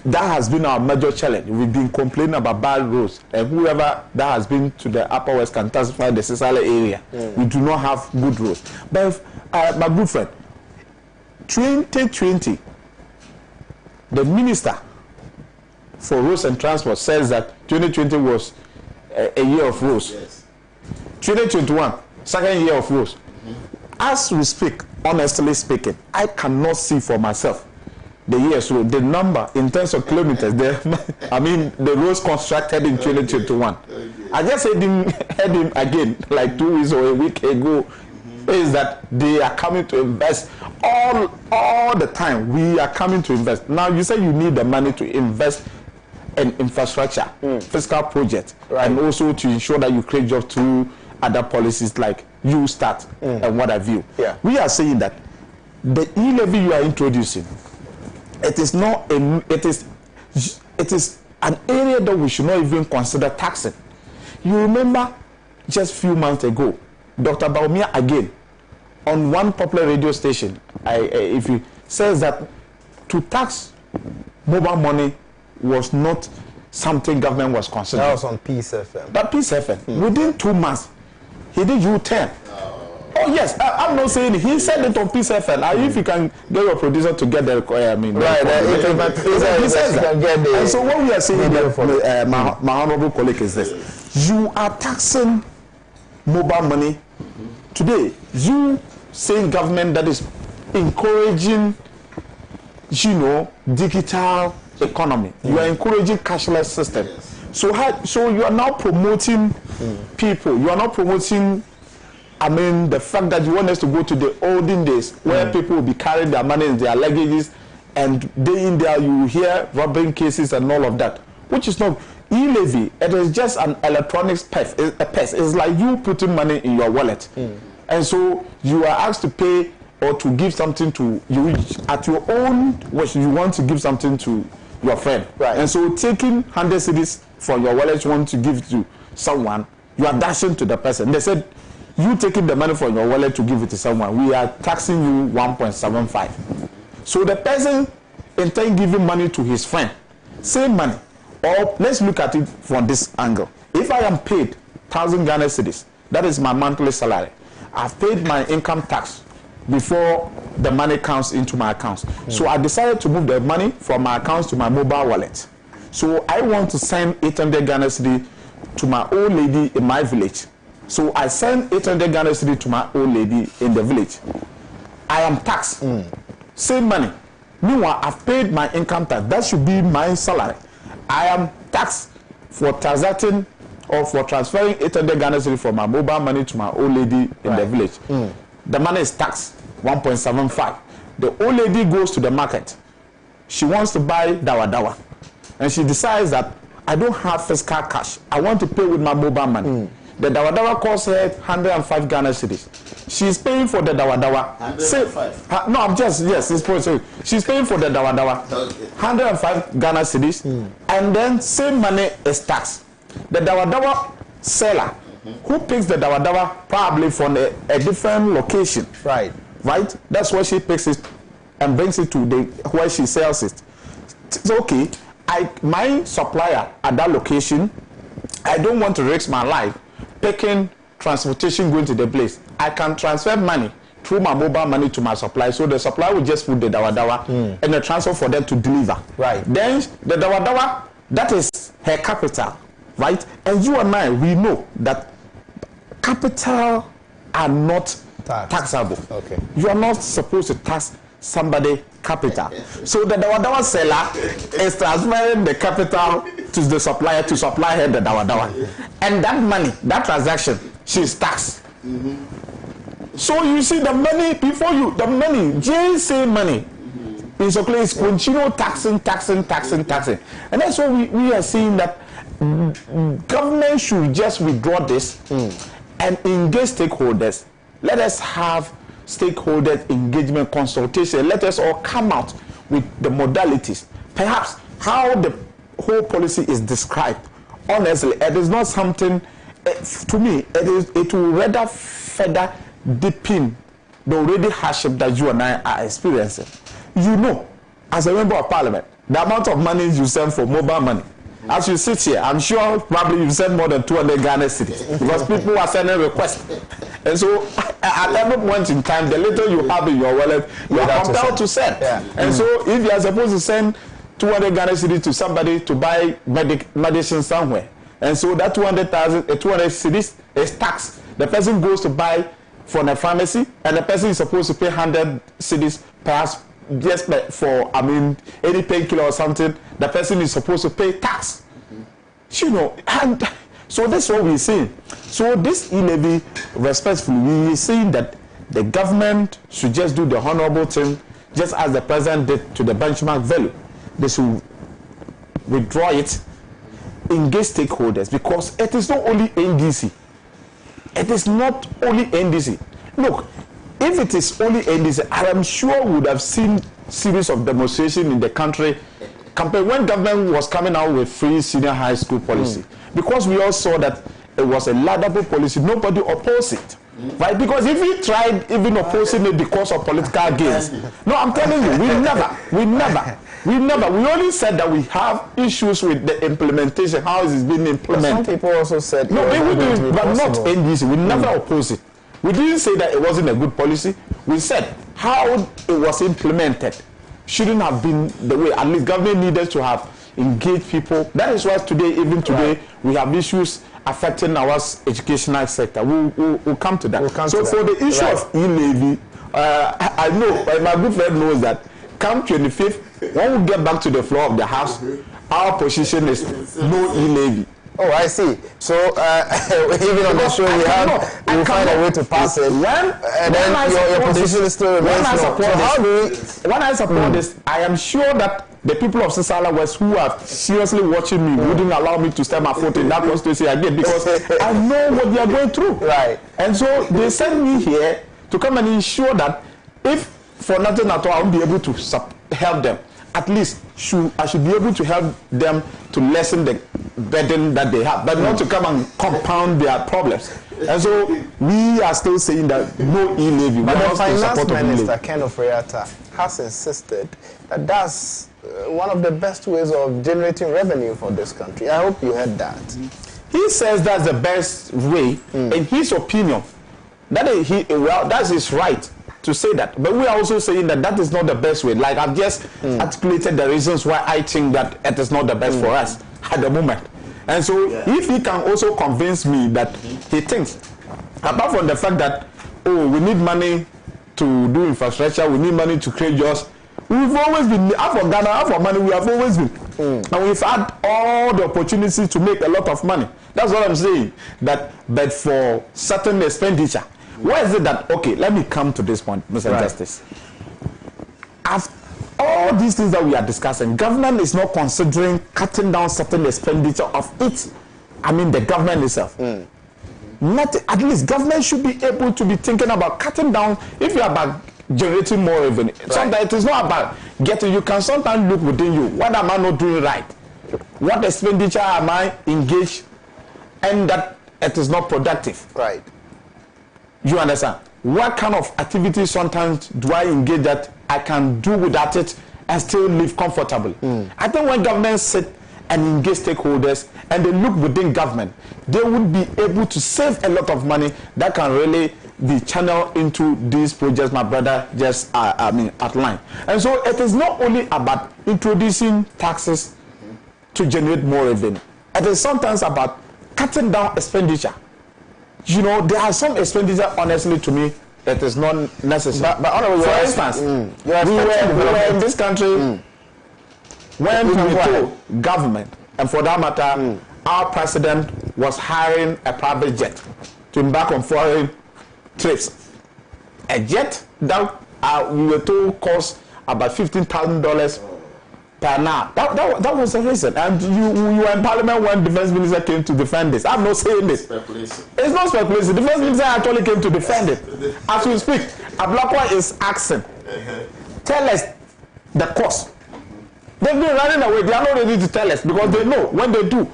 That has been our major challenge. We've been complaining about bad roads, and whoever that has been to the Upper West can testify the Sisale area. We do not have good roads. But my good friend, 2020, the minister for roads and transport says that 2020 was a year of roads. 2021, second year of roads. As we speak, honestly speaking, I cannot see for myself the years, so the number in terms of kilometers, the roads constructed in 2021. I just heard him again like 2 weeks or a week ago, is that they are coming to invest all the time. We are coming to invest. Now you say you need the money to invest in infrastructure, fiscal projects, and also to ensure that you create jobs through other policies like you start and what have you. We are saying that the e-levy you are introducing, it is an area that we should not even consider taxing. You remember just a few months ago, Dr. Baumia again, on one popular radio station, if he says that to tax mobile money was not something government was considering. That was on Peace FM. But Peace FM, within 2 months, he did U-turn. Oh yes, I'm not saying it. He said it on Peace FM. If you can get your producer to get the he says that. And so what we are saying, my honorable colleague, is this: you are taxing mobile money today. You saying government that is encouraging, digital economy. You are encouraging cashless system. So you are now promoting people. You are not promoting. The fact that you want us to go to the olden days where people will be carrying their money in their luggages, and day in there you hear robbing cases and all of that, which is not e-levy. It is just an electronics pest. It's like you putting money in your wallet, and so you are asked to pay or to give something to you at your own wish. You want to give something to your friend, and so taking 100 cedis from your wallet, you want to give to someone, you are dashing to the person. They said, you taking the money from your wallet to give it to someone, we are taxing you 1.75. So the person in turn giving money to his friend, same money. Or let's look at it from this angle. If I am paid 1,000 Ghana cedis, that is my monthly salary. I've paid my income tax before the money comes into my accounts. So I decided to move the money from my accounts to my mobile wallet. So I want to send 800 Ghana cedis to my old lady in my village. So I send 800 Ghana cedis to my old lady in the village. I am taxed. Same money. Meanwhile, I've paid my income tax. That should be my salary. I am taxed for transacting or for transferring 800 Ghana cedis from my mobile money to my old lady in the village. The money is taxed 1.75. The old lady goes to the market. She wants to buy dawa. And she decides that I don't have fiscal cash. I want to pay with my mobile money. The dawa costs her 105 Ghana cedis. She's paying for the dawa. 105? No, I'm just, yes, it's possible. She's paying for the dawa. 105 Ghana cedis. And then same money is taxed. The dawa seller who picks the dawa probably from a different location. Right. That's where she picks it and brings it to where she sells it. It's okay. My supplier at that location, I don't want to risk my life picking transportation going to the place. I can transfer money through my mobile money to my supplier, so the supplier will just put the dawa and the transfer for them to deliver. Then the dawa That is her capital, right? And you and I, we know that capital are not taxable. Okay. You are not supposed to tax somebody capital. So the dawa seller is transferring the capital to the supplier to supply her the dawa. And that money, that transaction, she's taxed. So you see the money before you, the money, JSA money, in circulation is continue taxing. And that's why we are seeing that government should just withdraw this and engage stakeholders. Let us have stakeholder engagement consultation. Let us all come out with the modalities. Perhaps how the whole policy is described. Honestly, it is not something, to me, it will rather further deepen the already hardship that you and I are experiencing. You know, as a member of parliament, the amount of money you send for mobile money. As you sit here, I'm sure probably you send more than 200 Ghana cedis because people are sending requests. And so at every point in time, the little you have in your wallet, you are compelled to send. Yeah. And so if you are supposed to send 200 Ghana cedis to somebody to buy medicine somewhere, and so that 200 cedis is taxed. The person goes to buy from a pharmacy, and the person is supposed to pay 100 cedis perhaps just for, I mean, any painkiller or something. The person is supposed to pay tax. You know, and so that's what we're saying. So this e-levy, respectfully, we're saying that the government should just do the honorable thing, just as the president did to the benchmark value. They should withdraw it, engage stakeholders, because it is not only NDC. It is not only NDC. Look, if it is only NDC, I am sure we would have seen series of demonstrations in the country when government was coming out with free senior high school policy. Because we all saw that it was a laudable policy, nobody opposed it. Right? Because if we tried even opposing it because of political gains, no, I'm telling you, we only said that we have issues with the implementation, how it is being implemented. Some people also said no, we did, but not NDC. We never opposed it. We didn't say that it wasn't a good policy. We said how it was implemented shouldn't have been the way. At least government needed to have engaged people. That is why today, even today, we have issues affecting our educational sector. We'll come to that. So for the issue of e-levy, I know, my good friend knows that come 25th, when we get back to the floor of the House, our position is no e-levy. Oh, I see. So even on the show, we'll find a way to pass it. And then your position still remains no. When I support this, I am sure that the people of Sisala West who are seriously watching me wouldn't allow me to step my foot in that constituency again, because I know what they are going through. Right. And so they sent me here to come and ensure that if for nothing at all, I will be able to help them. At least I should be able to help them to lessen the burden that they have, but not to come and compound their problems. And so we are still saying that no e-levy. But the Finance Minister, Ken Ofori-Atta, has insisted that that's one of the best ways of generating revenue for this country. I hope you heard that. He says that's the best way, in his opinion. That's his right to say that, but we are also saying that that is not the best way. Like I've just articulated the reasons why I think that it is not the best for us at the moment. And so if he can also convince me that he thinks, apart from the fact that, oh, we need money to do infrastructure, we need money to create jobs, we've always been, half for Ghana, half for money, we have always been. And we've had all the opportunities to make a lot of money. That's what I'm saying. But for certain expenditure, why is it that, okay, let me come to this point, Mr. Justice. After all these things that we are discussing, government is not considering cutting down certain expenditure of it. I mean, the government itself. Not, at least government should be able to be thinking about cutting down, if you are about generating more revenue. Sometimes it is not about getting, you can sometimes look within you, what am I not doing right? What expenditure am I engaged, and that it is not productive? Right. You understand? What kind of activities sometimes do I engage that I can do without it and still live comfortably? I think when government sit and engage stakeholders and they look within government, they would be able to save a lot of money that can really be channeled into these projects my brother just outlined. And so it is not only about introducing taxes to generate more revenue. It is sometimes about cutting down expenditure. You know, there are some expenditure, honestly, to me, that is not necessary. But for instance, we were in this country when we told government, and for that matter, our president was hiring a private jet to embark on foreign trips. A jet that we were told cost about $15,000 per hour. That was the reason. And you were in parliament when the defense minister came to defend this. I'm not saying this. Speculation. It's not speculation. The defense minister actually came to defend it. As we speak, Ablakwa is asking, tell us the cost. They've been running away. They are not ready to tell us because they know when they do,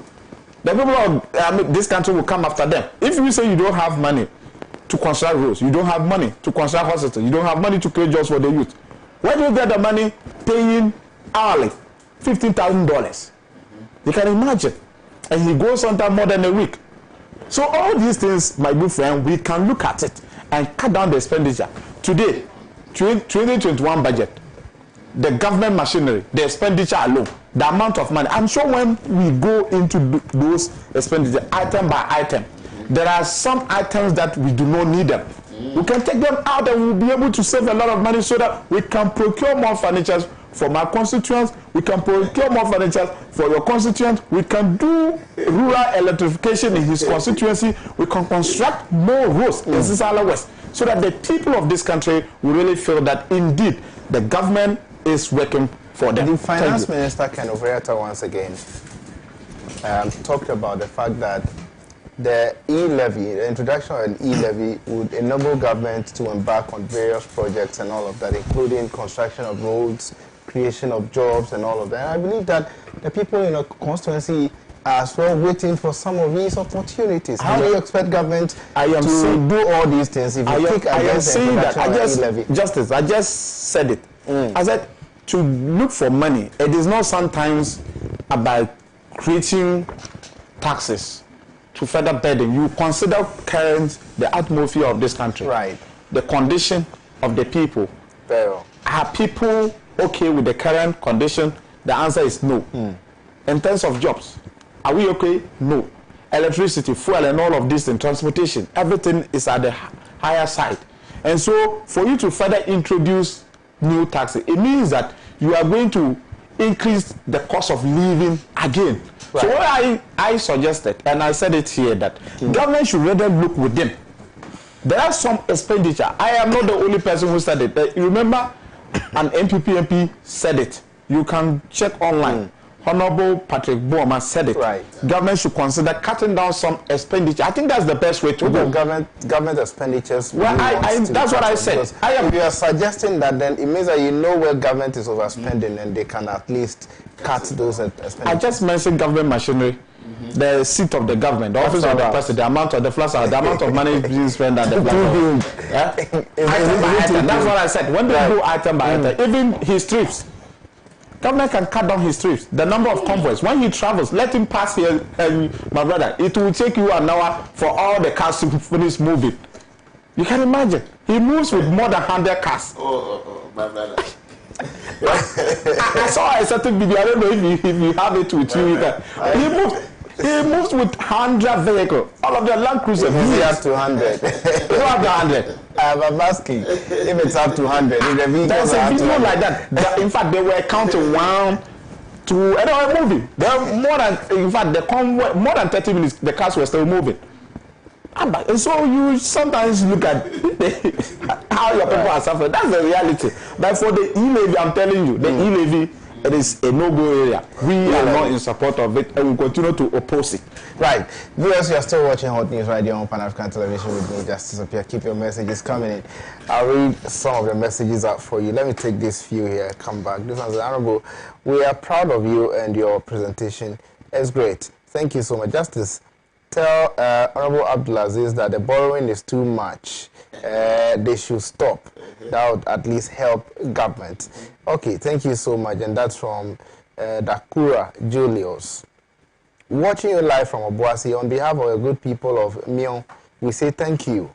the people of this country will come after them. If you say you don't have money to construct roads, you don't have money to construct hospitals, you don't have money to create jobs for the youth, where do you get the money paying hourly $15,000? You can imagine. And he goes on that more than a week. So all these things, my good friend, we can look at it and cut down the expenditure. Today, 2021 budget, the government machinery, the expenditure alone, the amount of money. I'm sure when we go into those expenditure item by item, there are some items that we do not need them. We can take them out and we'll be able to save a lot of money so that we can procure more furniture from our constituents, we can procure more furniture for your constituents, we can do rural electrification in his constituency, we can construct more roads in Sisala West so that the people of this country will really feel that indeed the government is working for them. The finance minister, Ken Ofori-Atta, once again talked about the fact that the e-levy, the introduction of an e-levy would enable government to embark on various projects and all of that, including construction of roads, creation of jobs and all of that. And I believe that the people in a constituency are as well waiting for some of these opportunities. How do you expect government to do all these things if you kick against the introduction of an e-levy? Justice, I just said it. I said to look for money, it is not sometimes about creating taxes to further burden. You consider current the atmosphere of this country, right? The condition of the people. Are people okay with the current condition? The answer is no. In terms of jobs, are we okay? No. Electricity, fuel, and all of this, and transportation, everything is at the higher side. And so, for you to further introduce new taxes, it means that you are going to increase the cost of living again. Right. So what I suggested, and I said it here, that government should rather look within. There are some expenditure. I am not the only person who said it. You remember an MP said it. You can check online. Honorable Patrick Bouma said it. Right. Government should consider cutting down some expenditure. I think that's the best way to go. Government expenditures. Well, that's what I said. If you are suggesting that, then it means that you know where government is overspending and they can at least cut those expenditures. I just mentioned government machinery. The seat of the government, the office of the president, the amount of the flats, the amount of money being spent at the item by item. That's what I said. When they go item by item, even his trips, government can cut down his trips. The number of convoys. When he travels, let him pass here, my brother. It will take you an hour for all the cars to finish moving. You can imagine. He moves with more than 100 cars. My brother. I saw a certain video. I don't know if you have it with you. He moves with 100 vehicles. All of the Land Cruiser. He has 200. You have the 100. I'm asking if it's up to 100. There's a video like that. In fact, they were counting 1, 2, and they were moving. They were more than, in fact, the convoy, more than 30 minutes, the cars were still moving. And so you sometimes look at how your people are suffering. That's the reality. But for the e-levy, I'm telling you, the e-levy, it is a no-go area. We are not in support of it, and we continue to oppose it. Right. Viewers, you are still watching Hot News right here on Pan-African Television with me, Justice Appiah. Keep your messages coming in. I'll read some of the messages out for you. Let me take this few here, come back. This one's Honorable. We are proud of you and your presentation. It's great. Thank you so much. Justice, tell Honorable Abdulaziz that the borrowing is too much. They should stop. That would at least help government. Okay, thank you so much. And that's from Dakura Julius. Watching you live from Obuasi, on behalf of the good people of Mion, we say thank you.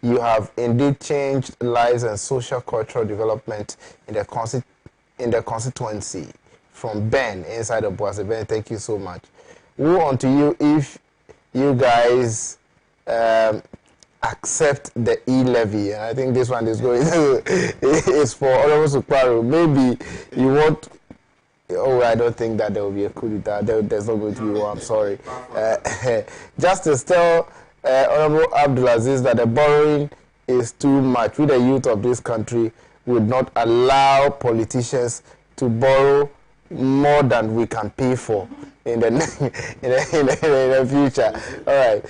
You have indeed changed lives and social cultural development in the constituency. from Ben inside of Boise. Ben, thank you so much. Woe unto you if you guys accept the e-levy. And I think this one is going to, is for Honorable Sukwaru. Maybe you want, oh, I don't think that there will be a coup d'etat. There's not going to be one, I'm sorry. Justice, tell Honorable Abdulaziz that the borrowing is too much. We, the youth of this country, would not allow politicians to borrow more than we can pay for in the in the future. All right.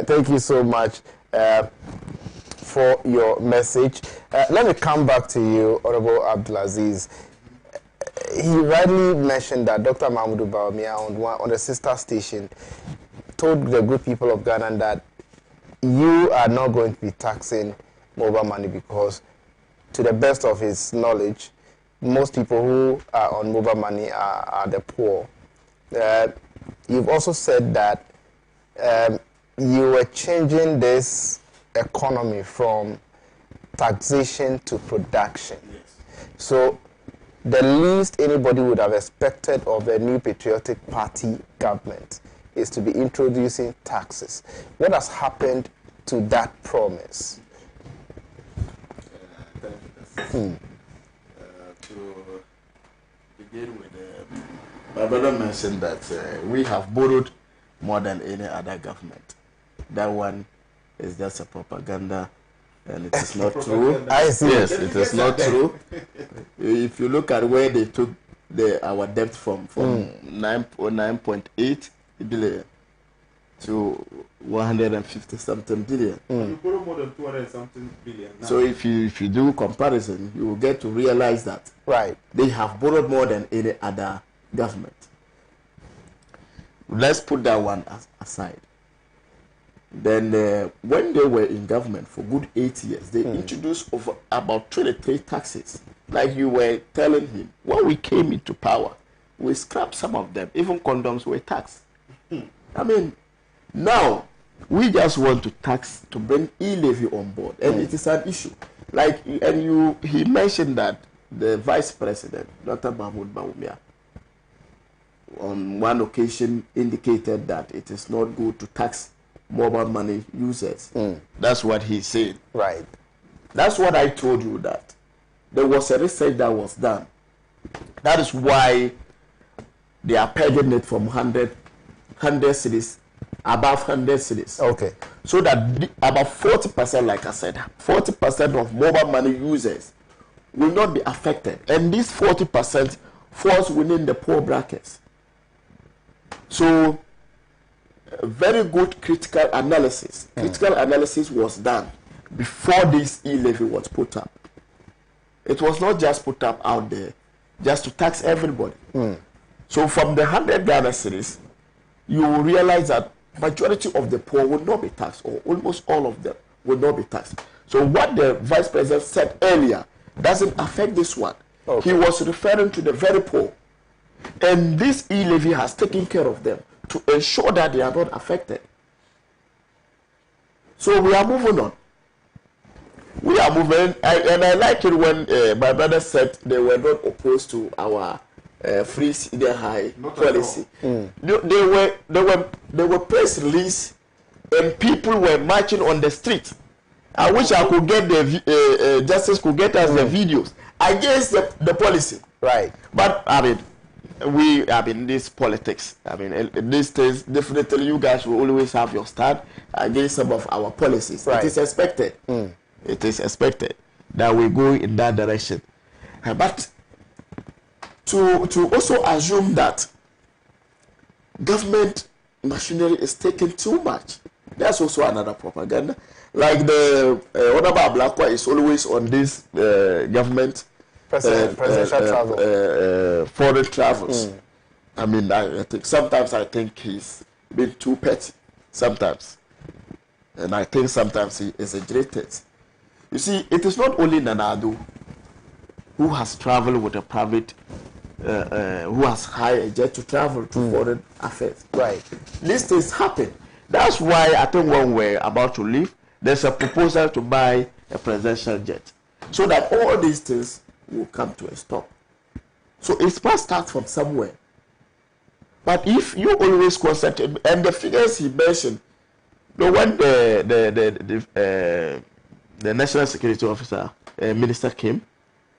Thank you so much for your message. Let me come back to you, Honorable Abdulaziz. He rightly mentioned that Dr. Mahmoud Bawumia on the sister station told the good people of Ghana that you are not going to be taxing mobile money because, to the best of his knowledge, most people who are on mobile money are the poor. You've also said that you were changing this economy from taxation to production. Yes. So the least anybody would have expected of the new patriotic party government is to be introducing taxes. What has happened to that promise? To begin with, my brother mentioned that we have borrowed more than any other government. That one is just a propaganda, and it is not true. I see. Yes, it is not true. If you look at where they took our debt from 9.8 billion to 150 something billion. You borrow more than 200 something billion. Now. So if you do comparison, you will get to realize that they have borrowed more than any other government. Let's put that one aside. Then when they were in government for good 8 years, they introduced over about 23 taxes. Like you were telling him, when we came into power, we scrapped some of them. Even condoms were taxed. I mean, now we just want to tax to bring e-levy on board, and it is an issue. Like, and he mentioned that the vice president, Dr. Mahmoud Bawumia, on one occasion indicated that it is not good to tax mobile money users. That's what he said. Right. That's what I told you, that there was a research that was done. That is why they are pegging it from 100 cities, above 100 cities. Okay. So that about 40%, like I said, 40% of mobile money users will not be affected. And this 40% falls within the poor brackets. So, very good critical analysis. Critical analysis was done before this e-levy was put up. It was not just put up out there just to tax everybody. So from the 100 Ghana cedis, you will realize that majority of the poor will not be taxed, or almost all of them will not be taxed. So what the vice president said earlier doesn't affect this one. Okay. He was referring to the very poor. And this e-levy has taken care of them to ensure that they are not affected. So we are moving on. We are moving, and I like it when my brother said they were not opposed to our free senior high policy. They were press release, and people were marching on the street. I wish I could get the justice could get us the videos against the policy. Right. But I mean, this politics. I mean, these things, definitely you guys will always have your stand against some of our policies. Right. It is expected. It is expected that we go in that direction. But to also assume that government machinery is taking too much, that's also another propaganda. Like the Honorable Ablakwa is always on this government presidential travel, foreign travels. I mean, I think sometimes he's been too petty. Sometimes, and I think sometimes he exaggerated. You see, it is not only Nanado who has traveled with a private, who has hired a jet to travel to foreign affairs. Right. These things happen. That's why I think when we're about to leave, there's a proposal to buy a presidential jet, so that all these things will come to a stop. So it must start from somewhere. But if you always concentrate, and the figures he mentioned, when the National Security Officer Minister came,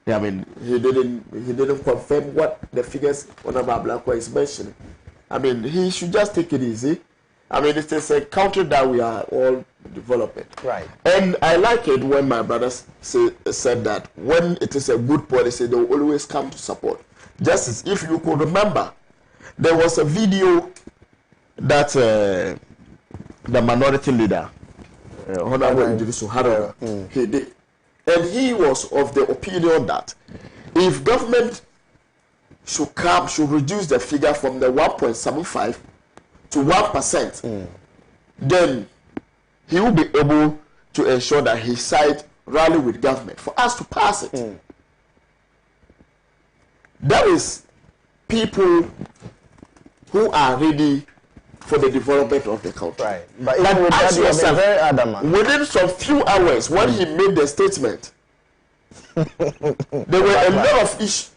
I mean, he didn't confirm what the figures Honorable Blackwell is mentioning. I mean, he should just take it easy. I mean, it is a country that we are all developing. Right. And I like it when my brothers said that when it is a good policy, they will always come to support. Just as if you could remember, there was a video that the minority leader, Honorable Idrisu Haruna, he did. And he was of the opinion that if government should reduce the figure from the 1.75 to 1%, then he will be able to ensure that his side rally with government for us to pass it. There is people who are ready for the development of the country. Right. But even with that, you have been very adamant. Within some few hours, when he made the statement, there were a lot of issues.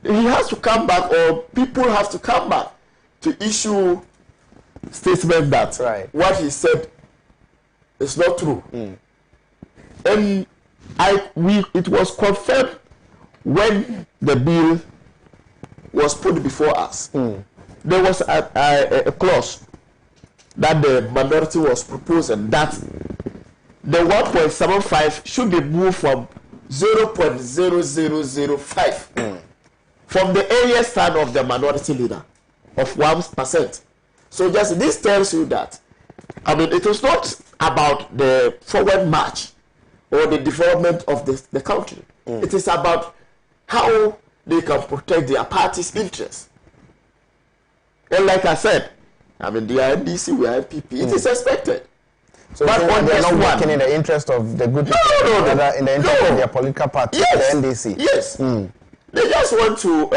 He has to come back, or people have to come back to issue statement that what he said is not true. And it was confirmed when the bill was put before us. There was a clause that the minority was proposing that the 1.75 should be moved from 0.0005 from the area stand of the minority leader of 1%. So just this tells you that, I mean, it is not about the forward march or the development of the country. It is about how they can protect their party's interests. And like I said, I mean, the NDC, we are FPP. It is expected. So but they're not working in the interest of the good people, rather in the interest of their political party, the NDC. Yes. They just want to,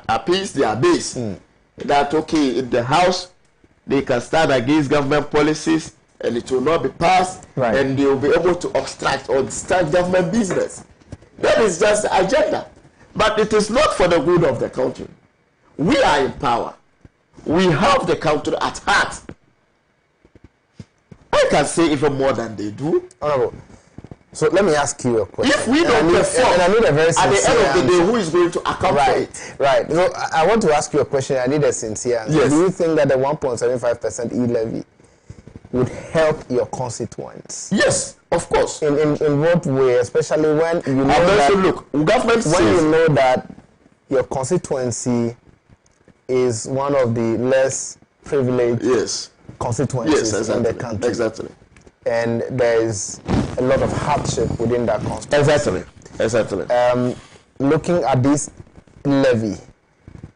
appease their base. That, okay, in the House, they can stand against government policies and it will not be passed, and they will be able to obstruct or distract government business. That is just the agenda. But it is not for the good of the country. We are in power. We have the country at heart. I can say even more than they do. Honorable, so let me ask you a question. If we don't perform, at the end of the day, who is going to account for it? Right. So I want to ask you a question. I need a sincere answer. Yes. Do you think that the 1.75% e-levy would help your constituents? Yes, of course. In what way? Especially when you know you know that your constituency is one of the less privileged constituencies in the country. Exactly. And there is a lot of hardship within that constituency. Exactly. Looking at this levy,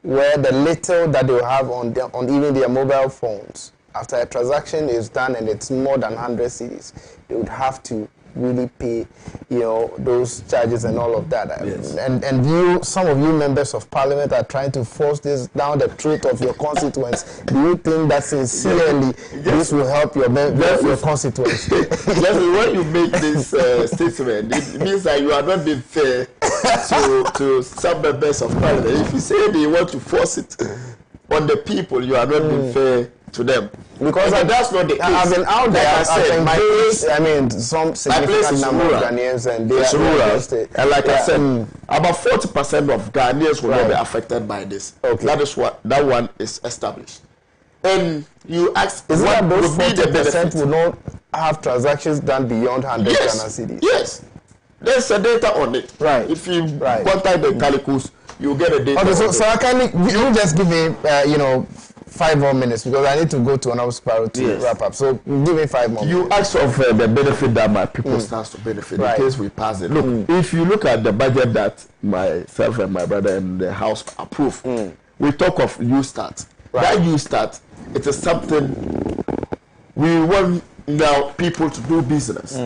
where the little that they will have on even their mobile phones, after a transaction is done and it's more than 100 cedis, they would have to really pay, those charges and all of that. Yes. And some of you members of parliament are trying to force this down the throat of your constituents. Do you think that sincerely this will help your constituents? When you make this statement, it means that you are not being fair to some members of parliament. If you say they want to force it on the people, you are not being fair to them. Because that's not the case. I've been out there. Some significant number of Ghanaians, and they are rural. And like I said, about 40% of Ghanaians will not be affected by this. Okay. That one is established. And you ask, is what those 40% will not have transactions done beyond 100 Ghana cedis? Yes. There's a data on it. Right. If you contact the Calicos, you get a data. Okay, so I can you just give me 5 more minutes, because I need to go to another spiral to wrap up. So give me 5 more minutes. You asked of the benefit that my people stands to benefit in case we pass it. Look, if you look at the budget that myself and my brother and the House approve, we talk of New Start. That New Start, it is something we want now people to do business.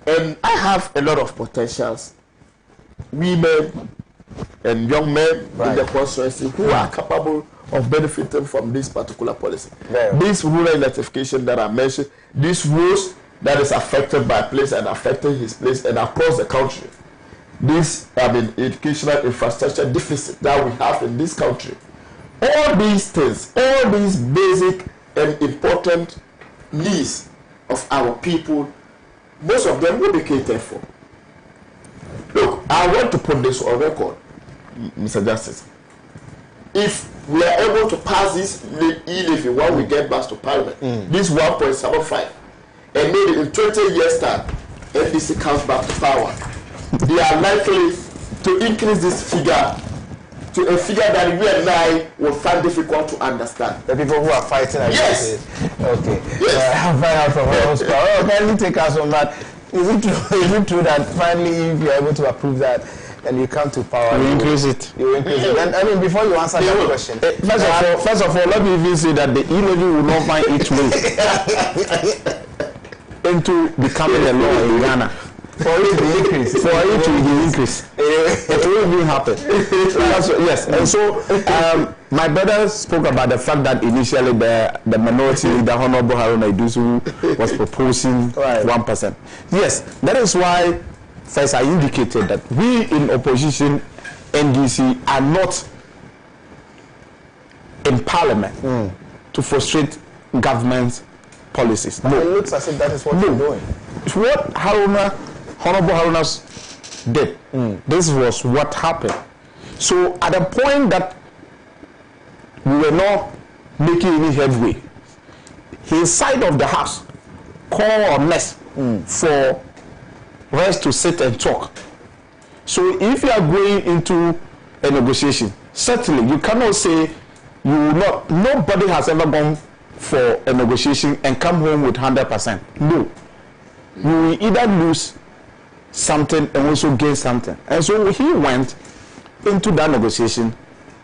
And I have a lot of potentials, women and young men in the constituency who are capable of benefiting from this particular policy. This rural electrification that I mentioned, these rules that is affected by place and affecting his place and across the country. this, educational infrastructure deficit that we have in this country. All these things, all these basic and important needs of our people, most of them will be catered for. Look, I want to put this on record, Mr. Justice. If we are able to pass this e-levy when we get back to Parliament, this 1.75, and maybe in 20 years' time, NDC comes back to power, they are likely to increase this figure to a figure that you and I will find difficult to understand. The people who are fighting against yes. it. Okay. Yes. I'll find out from our can you take us on that? Is it true that finally, if you're able to approve that and you come to power, you increase it? You increase it. And I mean, before you answer that question, first of all, let me even say that the e-levy will not find its way into becoming a law in Ghana. For it to be increased. For it to be increased. It will even happen. Yes. And so my brother spoke about the fact that initially the minority leader, Honorable Haruna Iddrisu, was proposing 1%. Yes, that is why first I indicated that we in opposition, NDC, are not in parliament to frustrate government policies. No. It looks as if that is what you're doing. What Honorable Haruna's did, this was what happened. So at the point that we were not making any headway, his side of the house called on us for us to sit and talk. So if you are going into a negotiation, certainly you cannot say you will not. Nobody has ever gone for a negotiation and come home with 100%. No, you will either lose something and also gain something. And so he went into that negotiation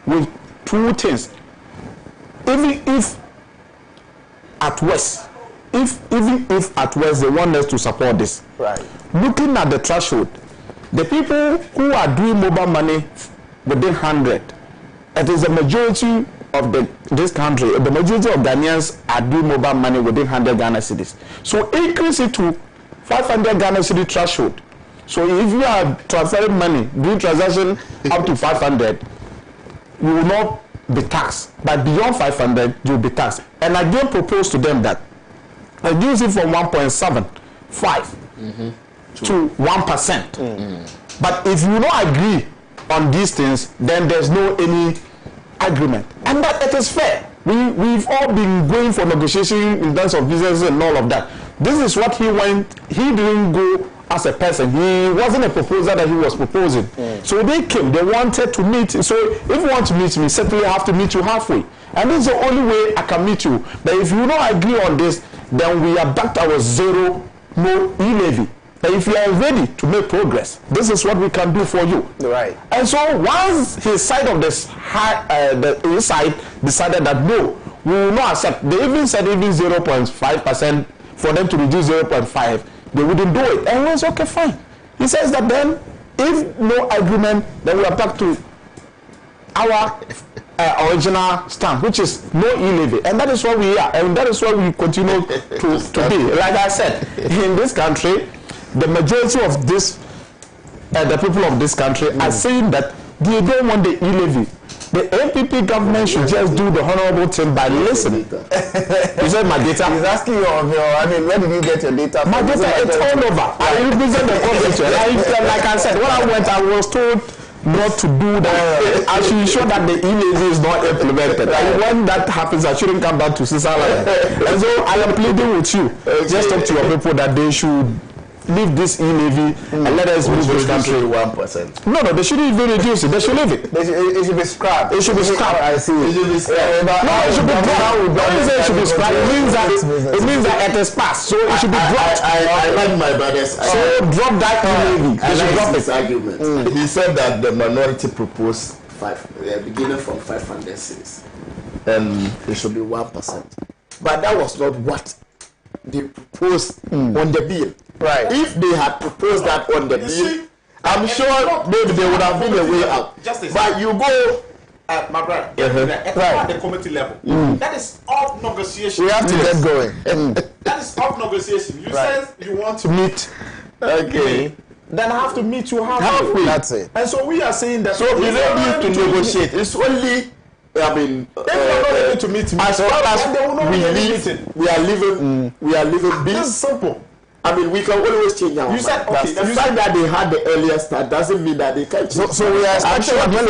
with two things. Even if at West, even if at West they want us to support this, right? Looking at the threshold, the people who are doing mobile money within 100, it is the majority of this country. The majority of Ghanaians are doing mobile money within 100 Ghana cedis. So increase it to 500 Ghana cedi threshold. So if you are transferring money, doing transaction up to 500, you will not be taxed. But beyond 500, you will be taxed. And I do propose to them that reduce it from 1.75 to 1%. But if you don't agree on these things, then there's no any agreement. And that it is fair. We've all been going for negotiation in terms of business and all of that. This is what he went. He didn't go as a person. He wasn't a proposer that he was proposing. So they came. They wanted to meet. So if you want to meet me, certainly I have to meet you halfway. And this is the only way I can meet you. But if you don't agree on this, then we are back to our zero, no e-levy. But if you are ready to make progress, this is what we can do for you. Right. And so once his side of this his side decided that no, we will not accept. They even said even 0.5% for them to reduce 0.5. They wouldn't do it. And it was okay, fine. He says that then, if no agreement, then we are back to our original stand, which is no e-levy. And that is what we are. And that is what we continue to be. Like I said, in this country, the majority of this, the people of this country are saying that they don't want the e-levy. The APP government should just do the honorable thing by listening. You said my data? He's asking you of your, I mean, where did you get your data from? My data, it's all over. I represent the country. Like I said, when I went, I was told not to do that. I should ensure that the e-levy is not implemented. And when that happens, I shouldn't come back to Switzerland. And so I am pleading with you. Just talk to your people that they should leave this e-levy and let us move this country. 1%. No, they shouldn't even reduce it. They should leave it. It should be scrapped. It should be scrapped. I see. It should be scrapped. No, it should be dropped. Don't say it should be scrapped. It means that it is passed. So it should be dropped. I like my brother's. So drop that e-levy. They should drop his argument. He said that the minority proposed beginning from 500 cedis, and it should be 1%. But that was not what they proposed on the bill. Right. If they had proposed that on the bill, I'm sure maybe there would have been a way out. Justice. But you go, my brother, at the committee level, that is up negotiation. We have to get going. That is up negotiation. You said you want to meet. Okay. then I have to meet you halfway. That's it. And so we are saying that. So we don't need to negotiate. It's only, I mean, if you're not able to meet me, as far as we are living This beings. is simple. I mean, we can always change our mind. Said, okay, the fact that they had the earlier start doesn't mean that they can't change. So we are expecting that when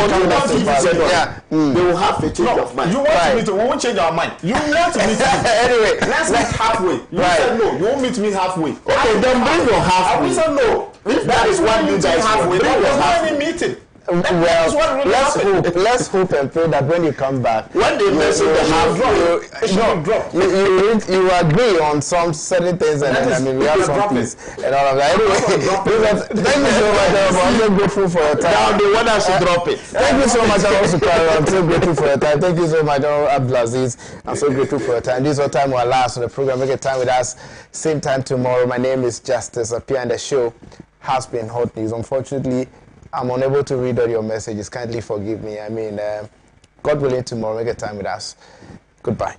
they will have a change of mind. You want to meet me, we won't change our mind. You want to meet me. Anyway, let's meet halfway. You said no, you won't meet me halfway. Okay, then bring your halfway. I said no. If that is what you guys want, bring your halfway meeting. Well, let's hope and pray that when you come back, when they mention the you agree on some certain things, and then, I mean, we have some things and all of that. Anyway, thank you so much. I'm so grateful for your time. Now the one that should drop it. Thank you so much. I'm so grateful for your time. Thank you so much, Abdulaziz. I'm so grateful for your time. This is our time will last on the program. Make a time with us. Same time tomorrow. My name is Justice Appiah, and the show has been hot news. Unfortunately, I'm unable to read all your messages. Kindly forgive me. I mean, God willing, tomorrow, make a time with us. Goodbye.